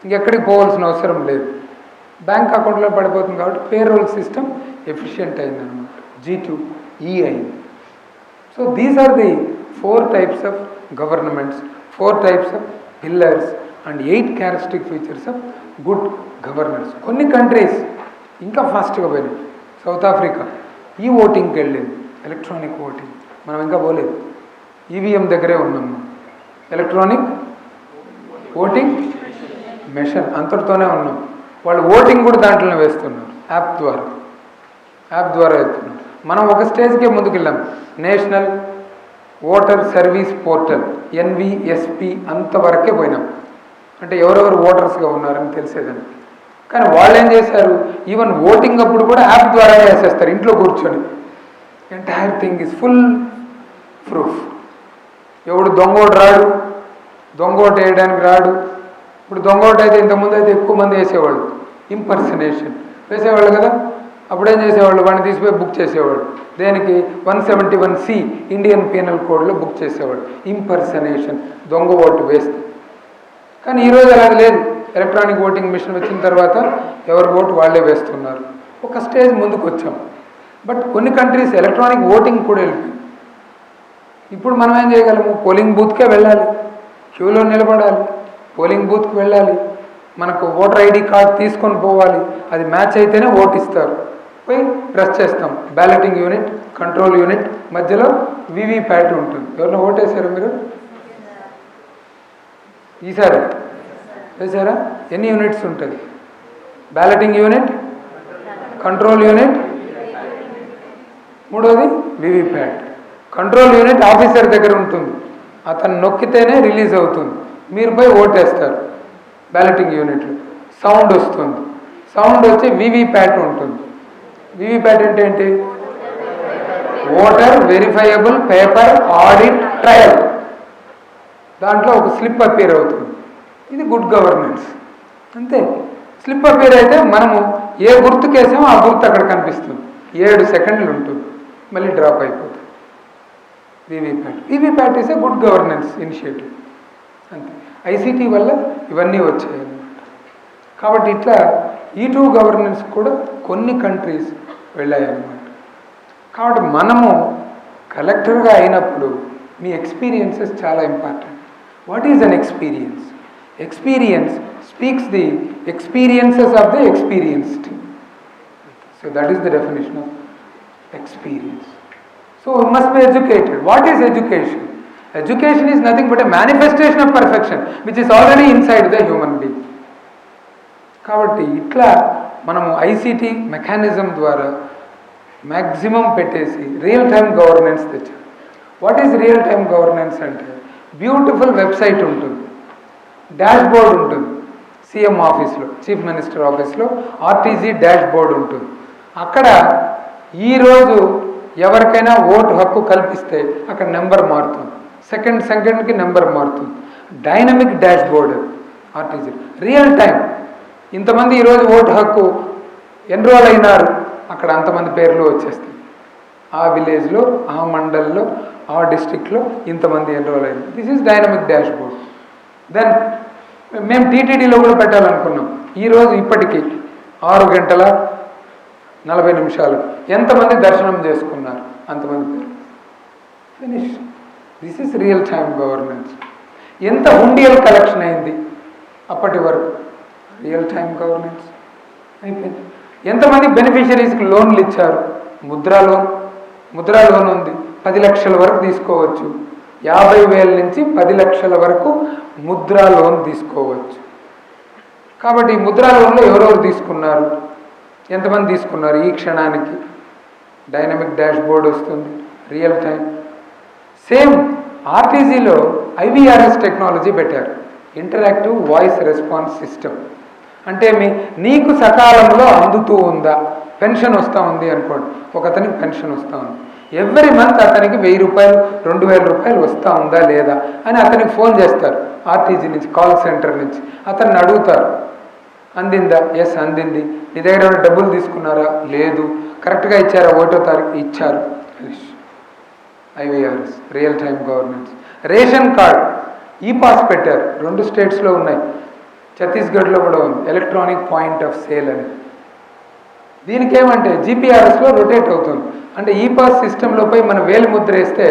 ఇంకెక్కడికి పోవాల్సిన అవసరం లేదు, బ్యాంక్ అకౌంట్లో పడిపోతుంది. కాబట్టి పేరోల్ సిస్టమ్ ఎఫిషియెంట్ అయిందనమాట, G2E అయింది. So these are the 4 types of governments, 4 types of pillars and 8 characteristic features of good governance. కొన్ని కంట్రీస్ ఇంకా ఫాస్ట్గా పోయినాయి. సౌత్ ఆఫ్రికా ఈ ఓటింగ్కి వెళ్ళింది, ఎలక్ట్రానిక్ ఓటింగ్. మనం ఇంకా పోలేదు, ఈవీఎం దగ్గరే ఉన్నాం. ఎలక్ట్రానిక్ ఓటింగ్ మెషిన్ అంతటితోనే ఉన్నాం. వాళ్ళు ఓటింగ్ కూడా దాంట్లోనే వేస్తున్నారు, యాప్ ద్వారా వేస్తున్నారు. మనం ఒక స్టేజ్కే ముందుకు వెళ్ళాం, national voter service portal NVSP అంతవరకే పోయినాం. అంటే ఎవరెవరు ఓటర్స్గా ఉన్నారని తెలిసేదని. కానీ వాళ్ళు ఏం చేశారు, ఈవెన్ ఓటింగ్ అప్పుడు కూడా యాప్ ద్వారా వేసేస్తారు ఇంట్లో కూర్చొని. Entire thing is full proof. ఎవడు దొంగోడు రాడు, దొంగోటు వేయడానికి రాడు. ఇప్పుడు దొంగోటు అయితే ఇంతకుముందు అయితే ఎక్కువ మంది వేసేవాళ్ళు, ఇంపర్సనేషన్ వేసేవాళ్ళు కదా. అప్పుడేం చేసేవాళ్ళు, వాడిని తీసిపోయి బుక్ చేసేవాడు. దేనికి, 171C ఇండియన్ పీనల్ కోడ్లో బుక్ చేసేవాడు, ఇంపర్సనేషన్, దొంగ ఓటు వేస్తే. కానీ ఈరోజు అలాగే లేదు. ఎలక్ట్రానిక్ ఓటింగ్ మిషన్ వచ్చిన తర్వాత ఎవరి ఓటు వాళ్ళే వేస్తున్నారు. ఒక స్టేజ్ ముందుకు వచ్చాం. బట్ కొన్ని కంట్రీస్ ఎలక్ట్రానిక్ ఓటింగ్ కూడా వెళ్ళిపోయింది. ఇప్పుడు మనం ఏం చేయగలము, పోలింగ్ బూత్కే వెళ్ళాలి, క్యూలో నిలబడాలి, పోలింగ్ బూత్కి వెళ్ళాలి, మనకు ఓటర్ ID కార్డ్ తీసుకొని పోవాలి. అది మ్యాచ్ అయితేనే ఓటు ఇస్తారు. పోయి ప్రెస్ చేస్తాం, బ్యాలెటింగ్ యూనిట్, కంట్రోల్ యూనిట్, మధ్యలో VVPAT ఉంటుంది. ఎవరినో ఓటేశారు మీరు ఈసారి? వేసారా? ఎన్ని యూనిట్స్ ఉంటుంది? బ్యాలెటింగ్ యూనిట్, కంట్రోల్ యూనిట్, మూడోది VVPAT. కంట్రోల్ యూనిట్ ఆఫీసర్ దగ్గర ఉంటుంది, అతను నొక్కితేనే రిలీజ్ అవుతుంది. మీరు పోయి ఓటేస్తారు. బ్యాలెటింగ్ యూనిట్లో సౌండ్ వస్తుంది, సౌండ్ వచ్చి VVPAT ఉంటుంది. VVPAT అంటే ఏంటి? Voter verifiable paper audit trial. దాంట్లో ఒక స్లిప్ అపీర్ అవుతుంది. ఇది గుడ్ గవర్నెన్స్. అంతే, స్లిప్ అపీర్ అయితే మనము ఏ గుర్తుకేసామో ఆ గుర్తు అక్కడ కనిపిస్తుంది. 7 సెకండ్లు ఉంటుంది, మళ్ళీ డ్రాప్ అయిపోతుంది. VVPAT is a good governance initiative. అంతే, ICT వల్ల ఇవన్నీ వచ్చాయి అన్నమాట. కాబట్టి ఇట్లా E2 గవర్నెన్స్ కూడా కొన్ని కంట్రీస్ వెళ్ళాయన్నమాట. కాబట్టి మనము కలెక్టర్గా అయినప్పుడు మీ ఎక్స్పీరియన్సెస్ చాలా important. What is an experience? Experience speaks the experiences of the experienced. So that is the definition of experience. So we must be educated. What is education? Education is nothing but a manifestation of perfection which is already inside the human being. కాబట్టి ఇట్లా మనము ICT మెకానిజం ద్వారా మ్యాక్సిమం పెట్టేసి రియల్ టైమ్ గవర్నెన్స్ తెచ్చాం. What is real time governance అంటే, బ్యూటిఫుల్ వెబ్సైట్ ఉంటుంది, డాష్ బోర్డ్ ఉంటుంది. CM ఆఫీస్లో, చీఫ్ మినిస్టర్ ఆఫీస్లో RTG డాష్ బోర్డ్ ఉంటుంది. అక్కడ ఈరోజు ఎవరికైనా ఓటు హక్కు కల్పిస్తే అక్కడ నెంబర్ మారుతుంది, సెకండ్కి నెంబర్ మారుతుంది. Dynamic dash board RTG, real time. ఇంతమంది ఈరోజు ఓటు హక్కు ఎన్రోల్ అయినారు, అక్కడ అంతమంది పేర్లు వచ్చేస్తాయి. ఆ విలేజ్లో, ఆ మండల్లో, ఆ డిస్ట్రిక్ట్లో ఇంతమంది ఎన్రోల్ అయింది. This is dynamic dashboard. Then మేము TTDలో కూడా పెట్టాలనుకున్నాం. ఈరోజు ఇప్పటికీ 6:40 ఎంతమంది దర్శనం చేసుకున్నారు అంతమంది పేరు finish. This is real time governance. ఎంత హుండియల్ కలెక్షన్ అయింది అప్పటి వరకు, రియల్ టైమ్ గవర్నెన్స్ అయిపోయింది. ఎంతమంది బెనిఫిషరీస్కి లోన్లు ఇచ్చారు? ముద్రా లోన్ ఉంది, 10 లక్షల వరకు తీసుకోవచ్చు. 50,000 నుంచి 10 లక్షల వరకు ముద్రా లోన్ తీసుకోవచ్చు. కాబట్టి ఈ ముద్రా లోన్లో ఎవరెవరు తీసుకున్నారు, ఎంతమంది తీసుకున్నారు, ఈ క్షణానికి డైనమిక్ డాష్ బోర్డ్ వస్తుంది, రియల్ టైం. సేమ్ ఆర్టీజీలో IVRS టెక్నాలజీ పెట్టారు, ఇంటరాక్టివ్ వాయిస్ రెస్పాన్స్ సిస్టమ్. అంటే నీకు సకాలంలో అందుతూ ఉందా, పెన్షన్ వస్తూ ఉంది అనుకోండి, ఒక అతనికి పెన్షన్ వస్తూ ఉంది, ఎవ్రీ మంత్ అతనికి 1000 రూపాయలు 2000 రూపాయలు వస్తూ ఉందా లేదా అని అతనికి ఫోన్ చేస్తారు ఆర్టీజీ నుంచి, కాల్ సెంటర్ నుంచి. అతన్ని అడుగుతారు, అందిందా? ఎస్ అందింది. నీ దగ్గర ఏమైనా డబ్బులు తీసుకున్నారా? లేదు. కరెక్ట్గా ఇచ్చారా? 1వ తారీఖు ఇచ్చారు. IVRS real time governance. Ration card pass పెట్టారు, 2 స్టేట్స్లో ఉన్నాయి, ఛత్తీస్గఢ్లో కూడా ఉంది, ఎలక్ట్రానిక్ పాయింట్ ఆఫ్ సేల్ అని. దీనికి ఏమంటే GPRSలో రొటేట్ అవుతుంది. అంటే పాస్ సిస్టంలో పోయి మనం వేలు ముద్ర వేస్తే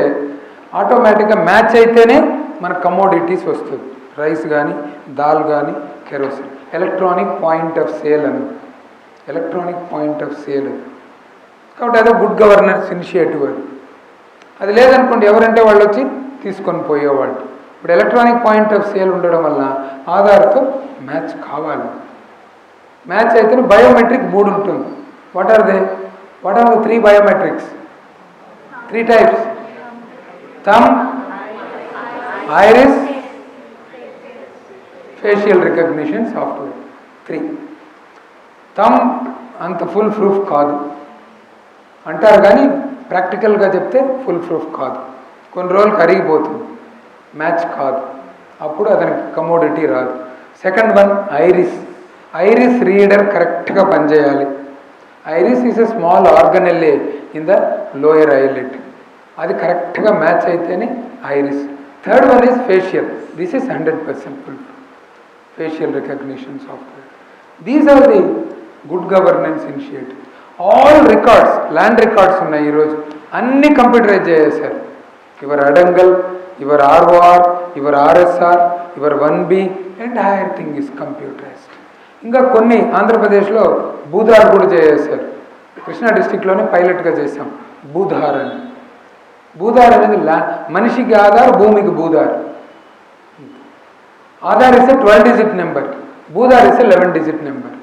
ఆటోమేటిక్గా మ్యాచ్ అయితేనే మన కమోడిటీస్ వస్తుంది, రైస్ కానీ దాల్ కానీ kerosene. Electronic point of sale అని, ఎలక్ట్రానిక్ పాయింట్ ఆఫ్ సేల్. కాబట్టి అదే గుడ్ గవర్నెన్స్ ఇనిషియేటివ్ అది. అది లేదనుకోండి, ఎవరంటే వాళ్ళు వచ్చి తీసుకొని పోయేవాళ్ళు. ఇప్పుడు ఎలక్ట్రానిక్ పాయింట్ ఆఫ్ సేల్ ఉండడం వల్ల ఆధార్తో మ్యాచ్ కావాలి. మ్యాచ్ అయితేనే బయోమెట్రిక్ 3 ఉంటుంది. What are the 3 biometrics? 3 types: thumb, iris, facial recognition software. 3. Thumb అంత ఫుల్ ప్రూఫ్ కాదు అంటారు, కానీ ప్రాక్టికల్గా చెప్తే ఫుల్ ప్రూఫ్ కాదు. కొన్ని రోజులు కరిగిపోతుంది, మ్యాచ్ కాదు, అప్పుడు అతనికి కమోడిటీ రాదు. Second one iris. Iris reader కరెక్ట్గా పనిచేయాలి. Iris is a small organelle in the lower eyelid, అది కరెక్ట్గా మ్యాచ్ అయితేనే iris. Third one is facial. This is 100% full facial recognition software. These are the good governance initiative. All records, land records ఉన్నాయి ఈరోజు, అన్నీ కంప్యూటరైజ్ చేసేసారు. Your adangal, your ROR, your RSR, your 1B, entire thing is computerised. ఇంకా కొన్ని ఆంధ్రప్రదేశ్లో భూధార్ కూడా చేసేసారు. కృష్ణా డిస్టిక్లోనే పైలట్గా చేసాం భూధార్ అని. భూధార్ అనేది మనిషికి ఆధార్, భూమికి భూధార్. ఆధార్ ఇస్తే 12 డిజిట్ నెంబర్, భూధార్ ఇస్తే 11 డిజిట్ నెంబర్.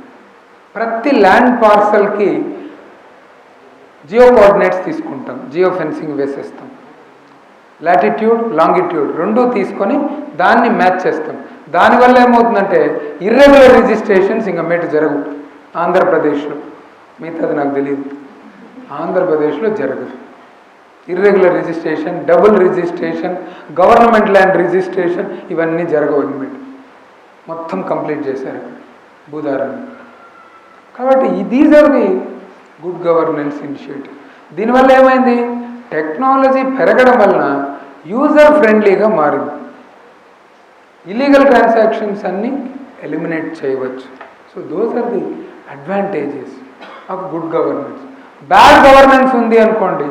ప్రతి ల్యాండ్ పార్సల్కి జియో కోఆర్డినేట్స్ తీసుకుంటాం, జియో ఫెన్సింగ్ వేసేస్తాం. లాటిట్యూడ్, లాంగిట్యూడ్ 2 తీసుకొని దాన్ని మ్యాచ్ చేస్తాం. దానివల్ల ఏమవుతుందంటే ఇర్రెగ్యులర్ రిజిస్ట్రేషన్స్ ఇంకా మేట జరగవు ఆంధ్రప్రదేశ్లో. మిగతాది నాకు తెలియదు, ఆంధ్రప్రదేశ్లో జరగదు. Irregular registration, double registration, government land registration ఇవన్నీ జరగవు అనమాట. మొత్తం కంప్లీట్ చేశారు భూధారాన్ని. కాబట్టి these are the good governance initiative. దీనివల్ల ఏమైంది? టెక్నాలజీ పెరగడం వలన యూజర్ ఫ్రెండ్లీగా మారింది. ఇల్లీగల్ ట్రాన్సాక్షన్స్ అన్నీ ఎలిమినేట్ చేయవచ్చు. So those are the advantages of good governance. Bad governance ఉంది అనుకోండి,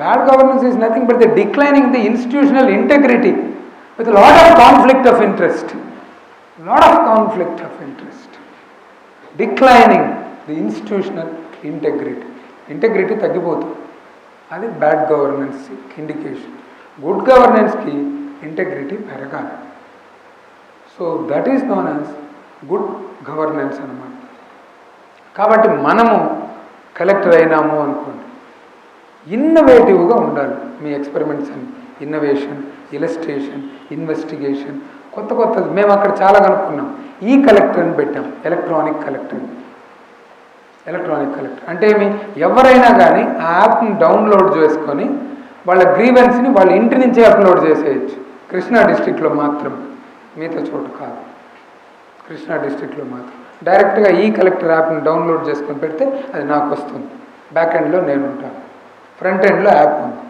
bad governance is nothing but the declining the institutional integrity with lot of conflict of interest. Declining the institutional integrity తగ్గిపోతుంది. అది బ్యాడ్ గవర్నెన్స్ ఇండికేషన్. గుడ్ గవర్నెన్స్కి ఇంటెగ్రిటీ పెరగాలి. So that is known as good governance అన్నమాట. కాబట్టి మనము కలెక్టర్ అయినాము అనుకోండి, ఇన్నోవేటివ్గా ఉండాలి. మీ ఎక్స్పెరిమెంట్స్ అని ఇన్నోవేషన్, ఇలస్ట్రేషన్, ఇన్వెస్టిగేషన్, కొత్త మేము అక్కడ చాలా కనుక్కున్నాం. కలెక్టర్ అని పెట్టాం, ఎలక్ట్రానిక్ కలెక్టర్ అంటే ఎవరైనా కానీ ఆ యాప్ని డౌన్లోడ్ చేసుకొని వాళ్ళ గ్రీవెన్స్ని వాళ్ళ ఇంటి నుంచే అప్లోడ్ చేసేయచ్చు. కృష్ణా డిస్ట్రిక్ట్లో మాత్రం, మిగతా చోటు కాదు. కృష్ణా డిస్ట్రిక్ట్లో మాత్రం డైరెక్ట్గా కలెక్టర్ యాప్ని డౌన్లోడ్ చేసుకొని పెడితే అది నాకు వస్తుంది. బ్యాక్ ఎండ్లో నేను ఉంటాను, ఫ్రంట్ ఎండ్లో యాప్ ఉంది.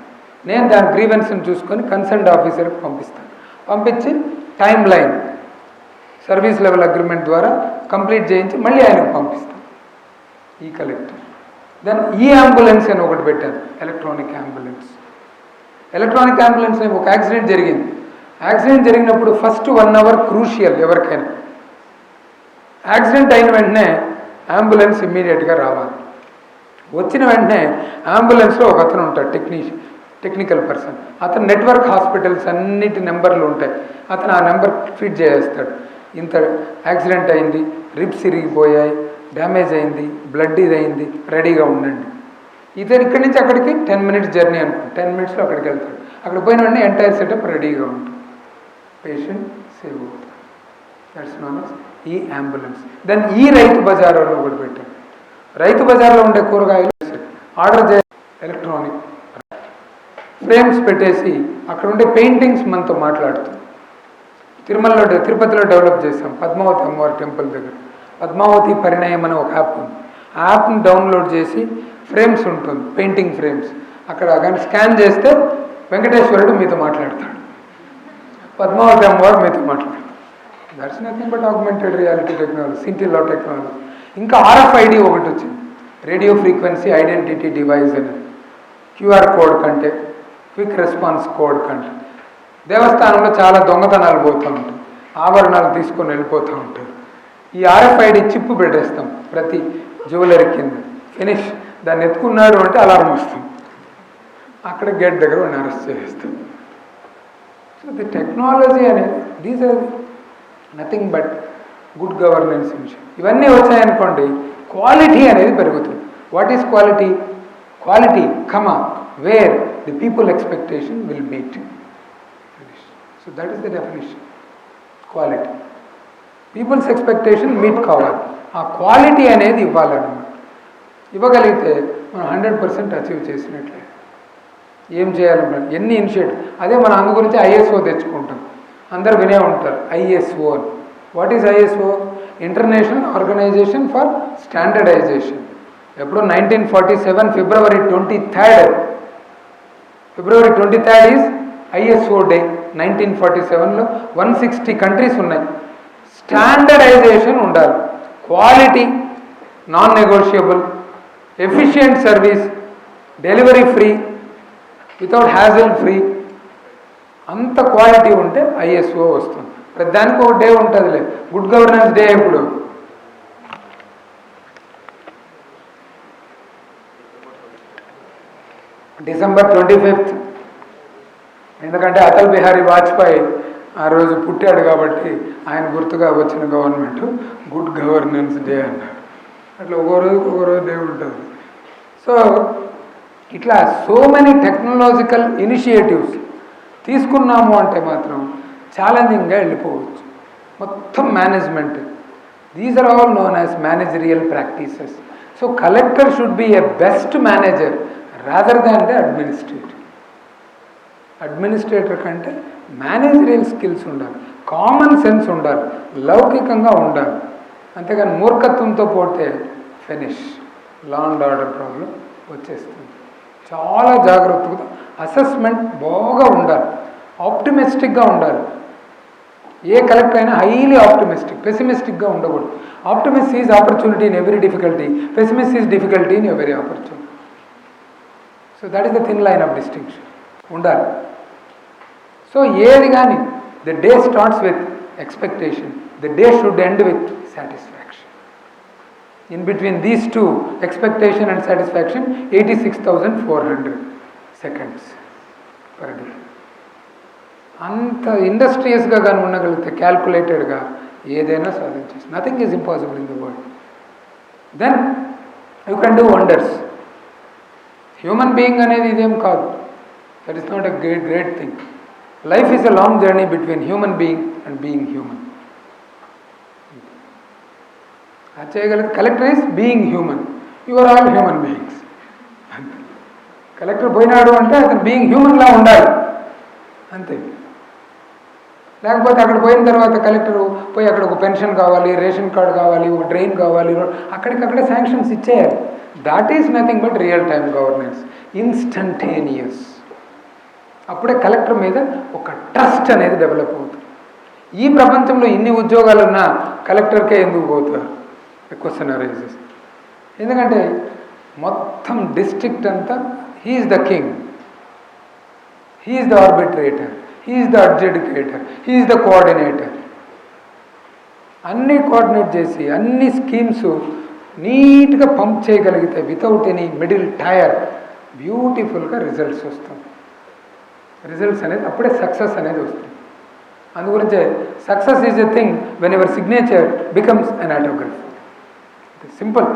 నేను దాని గ్రీవెన్స్ని చూసుకొని కన్సర్న్డ్ ఆఫీసర్కి పంపించి time line service level agreement ద్వారా కంప్లీట్ చేయించి మళ్ళీ ఆయనకు పంపిస్తాను. కలెక్టర్. దెన్ అంబులెన్స్ అని ఒకటి పెట్టాను, ఎలక్ట్రానిక్ అంబులెన్స్. ఒక యాక్సిడెంట్ జరిగింది. యాక్సిడెంట్ జరిగినప్పుడు ఫస్ట్ 1 అవర్ క్రూషియల్ ఎవరికైనా. యాక్సిడెంట్ అయిన వెంటనే అంబులెన్స్ ఇమ్మీడియట్గా రావాలి. వచ్చిన వెంటనే అంబులెన్స్లో ఒక అతను ఉంటాడు, టెక్నికల్ పర్సన్. అతను నెట్వర్క్ హాస్పిటల్స్ అన్నిటి నెంబర్లు ఉంటాయి, అతను ఆ నెంబర్ ఫీడ్ చేసేస్తాడు. ఇంత యాక్సిడెంట్ అయింది, రిబ్స్ ఇరిగిపోయాయి, డ్యామేజ్ అయింది, బ్లడ్ ఇది అయింది, రెడీగా ఉండండి. ఇతను ఇక్కడి నుంచి అక్కడికి 10 minutes జర్నీ అనుకో, 10 minutesలో అక్కడికి వెళ్తాడు. అక్కడ పోయిన వెంటనే ఎంటైర్ సెటప్ రెడీగా ఉంటుంది, పేషెంట్ సేవ్ అవుతాడు. దట్స్ నోన్ యాజ్ ఈ అంబులెన్స్. దెన్ ఈ రైతు బజార్లో కూడా పెట్టారు. రైతు బజార్లో ఉండే కూరగాయలు ఆర్డర్ చేయాలి, ఎలక్ట్రానిక్ ఫ్రేమ్స్ పెట్టేసి అక్కడ ఉండే పెయింటింగ్స్ మనతో మాట్లాడుతాం. తిరుపతిలో డెవలప్ చేసాం పద్మావతి అమ్మవారి టెంపుల్ దగ్గర. పద్మావతి పరిణయం అనే ఒక యాప్ ఉంది. ఆ యాప్ని డౌన్లోడ్ చేసి ఫ్రేమ్స్ ఉంటుంది, పెయింటింగ్ ఫ్రేమ్స్. అక్కడ కానీ స్కాన్ చేస్తే వెంకటేశ్వరుడు మీతో మాట్లాడతాడు, పద్మావతి అమ్మవారు మీతో మాట్లాడతాడు. That's nothing but augmented reality technology, సింటిల్లో టెక్నాలజీ. ఇంకా RFID ఒకటి వచ్చింది, రేడియో ఫ్రీక్వెన్సీ ఐడెంటిటీ డివైస్ అని. QR కోడ్ కంటే, క్విక్ రెస్పాన్స్ కోడ్ కంటే. దేవస్థానంలో చాలా దొంగతనాలు పోతూ ఉంటాయి, ఆభరణాలు తీసుకొని వెళ్ళిపోతూ ఉంటారు. ఈ RFID చిప్ పెట్టేస్తాం ప్రతి జ్యువెలరీ కింద, ఫినిష్. దాన్ని ఎత్తుకున్నాడు అంటే అలారం వస్తుంది, అక్కడ గేట్ దగ్గర వాడిని అరెస్ట్ చేస్తాం. సో ది టెక్నాలజీ అనేది these are nothing but good governance విషయం. ఇవన్నీ వచ్చాయనుకోండి, క్వాలిటీ అనేది పెరుగుతుంది. What is quality? Quality where the people expectation will meet. So that is the definition quality. People's expectation meet కావాలి, ఆ క్వాలిటీ అనేది ఇవ్వాలన్నమాట. ఇవ్వగలిగితే మనం 100% అచీవ్ చేసినట్లే. ఏం చేయాలన్నమాట, ఎన్ని ఇనిషియేటివ్. అదే మనం అందు గురించి ISO తెచ్చుకుంటాం, అందరు వినే ఉంటారు ISO అని. What is ISO? International organization for standardization. ఎప్పుడు 1947 February 23rd is ISO day. 1947లో 160 కంట్రీస్ ఉన్నాయి. స్టాండర్డైజేషన్ ఉండాలి, quality non negotiable, efficient service, delivery free, without hassle free. అంత క్వాలిటీ ఉంటే ISO వస్తుంది. ప్రతిదానికి ఒక డే ఉంటుందిలే. గుడ్ గవర్నెన్స్ డే ఎప్పుడు? December 25th. ఎందుకంటే అటల్ బిహారీ వాజ్పేయి ఆ రోజు పుట్టాడు కాబట్టి ఆయన గుర్తుగా వచ్చిన గవర్నమెంట్ గుడ్ గవర్నెన్స్ డే అన్నారు. అట్లా ఒక్కో రోజు డే ఉంటుంది. సో ఇట్లా సో మెనీ టెక్నాలజికల్ ఇనిషియేటివ్స్ తీసుకున్నాము అంటే మాత్రం ఛాలెంజింగ్గా వెళ్ళిపోవచ్చు. మొత్తం management, these are all known as managerial practices. So collector should be a best manager rather than the administrator. Administrator కంటే మేనేజరియల్ స్కిల్స్ ఉండాలి, కామన్ సెన్స్ ఉండాలి, లౌకికంగా ఉండాలి. అంతేగాని మూర్ఖత్వంతో పోతే finish, law and order problem వచ్చేస్తుంది. చాలా జాగ్రత్తగా అసెస్మెంట్ బాగా ఉండాలి, ఆప్టిమిస్టిక్గా ఉండాలి. ఏ కలెక్టర్ అయినా హైలీ ఆప్టిమిస్టిక్, పెసిమిస్టిక్గా ఉండకూడదు. Optimist is opportunity in every difficulty, pessimist is difficulty in every opportunity. So that is the thin line of distinction ఉండాలి. సో ఏది కానీ the day starts with expectation, the day should end with satisfaction. In between these two, expectation and satisfaction, 86,400 seconds per day. అంత ఇండస్ట్రియస్గా కానీ ఉండగలిగితే, క్యాల్కులేటెడ్గా ఏదైనా సాధించేసి, nothing is impossible in the world. Then you can do wonders. Human being అనేది ఇదేం కాదు, that is not a great thing. Life is a long journey between human being and being human. అది చేయగలిగితే collector is being human, you are all human beings. Collector పోయినాడు అంటే అతను బీయింగ్ హ్యూమన్లా ఉండాలి అంతే. లేకపోతే అక్కడ పోయిన తర్వాత కలెక్టర్ పోయి అక్కడ ఒక పెన్షన్ కావాలి, రేషన్ కార్డు కావాలి, ఒక డ్రైన్ కావాలి, అక్కడికక్కడే శాంక్షన్స్ ఇచ్చేయాలి. That is nothing but real time governance, instantaneous. అప్పుడే కలెక్టర్ మీద ఒక ట్రస్ట్ అనేది డెవలప్ అవుతుంది. ఈ ప్రపంచంలో ఇన్ని ఉద్యోగాలున్నా కలెక్టర్కే ఎందుకు పోతారు? Question arises. ఎందుకంటే మొత్తం డిస్ట్రిక్ట్ అంతా he is the king, he is the arbitrator, he is the adjudicator, he is the coordinator. అన్నీ కోఆర్డినేట్ చేసి అన్ని స్కీమ్స్ నీట్గా పంప్ చేయగలిగితే వితౌట్ ఎనీ మిడిల్ టైర్ బ్యూటిఫుల్గా రిజల్ట్స్ వస్తుంది. రిజల్ట్స్ అనేది అప్పుడే సక్సెస్ అనేది వస్తుంది. అందుగురించే success is a thing when your signature becomes an autograph. Simple.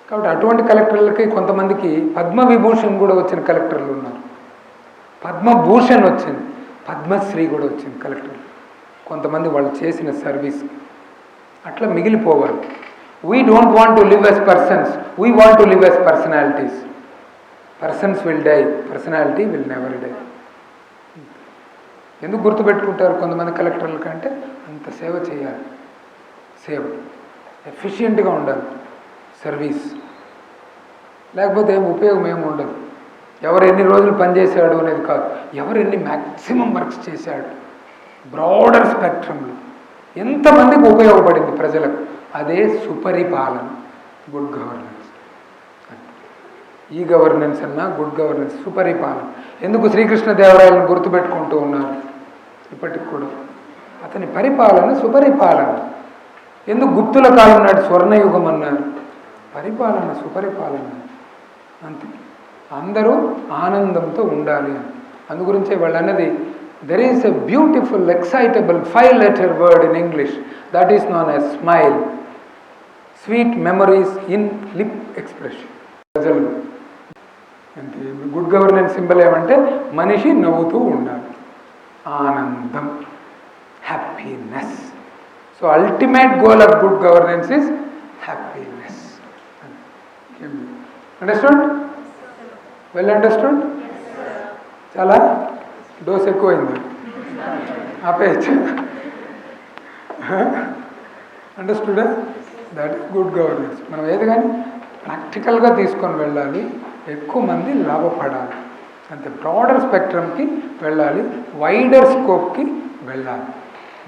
కాబట్టి అటువంటి కలెక్టర్లకి కొంతమందికి పద్మవిభూషణ్ కూడా వచ్చిన కలెక్టర్లు ఉన్నారు, పద్మభూషణ్ వచ్చింది, పద్మశ్రీ కూడా వచ్చింది కలెక్టర్లు. కొంతమంది వాళ్ళు చేసిన సర్వీస్ అట్లా మిగిలిపోవాలి. We don't want to live as persons, we want to live as personalities. Persons will die, personality will never die. ఎందుకు గుర్తుపెట్టుకుంటారు కొంతమంది కలెక్టర్ల కంటే? అంత సేవ చేయాలి, సేవ ఎఫిషియెంట్గా ఉండాలి సర్వీస్, లేకపోతే ఏం ఉపయోగం ఏమి ఉండదు. ఎవరు ఎన్ని రోజులు పనిచేశాడు అనేది కాదు, ఎవరు ఎన్ని మ్యాక్సిమం వర్క్స్ చేశాడు, బ్రాడర్ స్పెక్ట్రమ్లో ఎంతమందికి ఉపయోగపడింది ప్రజలకు, అదే సుపరిపాలన, గుడ్ గవర్నెన్స్. ఈ గవర్నెన్స్ అన్నా గుడ్ గవర్నెన్స్, సుపరిపాలన. ఎందుకు శ్రీకృష్ణదేవరాయలను గుర్తుపెట్టుకుంటూ ఉన్నారు ఇప్పటికి కూడా? అతని పరిపాలన సుపరిపాలన. ఎందుకు గుప్తుల కాలం నాటి స్వర్ణయుగం అన్నారు? పరిపాలన సుపరిపాలన, అంతే. అందరూ ఆనందంతో ఉండాలి అని. అందుగురించే వాళ్ళు అన్నది, there is a beautiful excitable 5-letter word in English that is known as smile, sweet memories in lip expression. ప్రజలు అంటే గుడ్ గవర్నెన్స్ సింబల్ ఏమంటే మనిషి నవ్వుతూ ఉండాలి, ఆనందం, happiness. So ultimate goal of good governance is happiness. Understood? Well understood? చాలా డోస్ ఎక్కువైంది, ఆపేయచ్చు. అండర్స్టూడా? That is good governance. మనం ఏది కానీ ప్రాక్టికల్గా తీసుకొని వెళ్ళాలి, ఎక్కువ మంది లాభపడాలి, అంతే. బ్రాడర్ స్పెక్ట్రమ్కి వెళ్ళాలి, వైడర్ స్కోప్కి వెళ్ళాలి.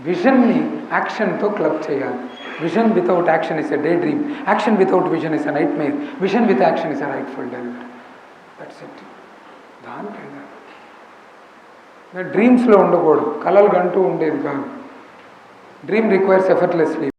విజన్ని యాక్షన్తో క్లబ్ చేయాలి. Vision without action is a daydream, action without vision is a nightmare, vision with action is a rightful delivery. That's it. దానికి వెళ్ళాలి. డ్రీమ్స్లో ఉండకూడదు, కలలు కంటూ ఉండేది కాదు. Dream requires effortless sleep.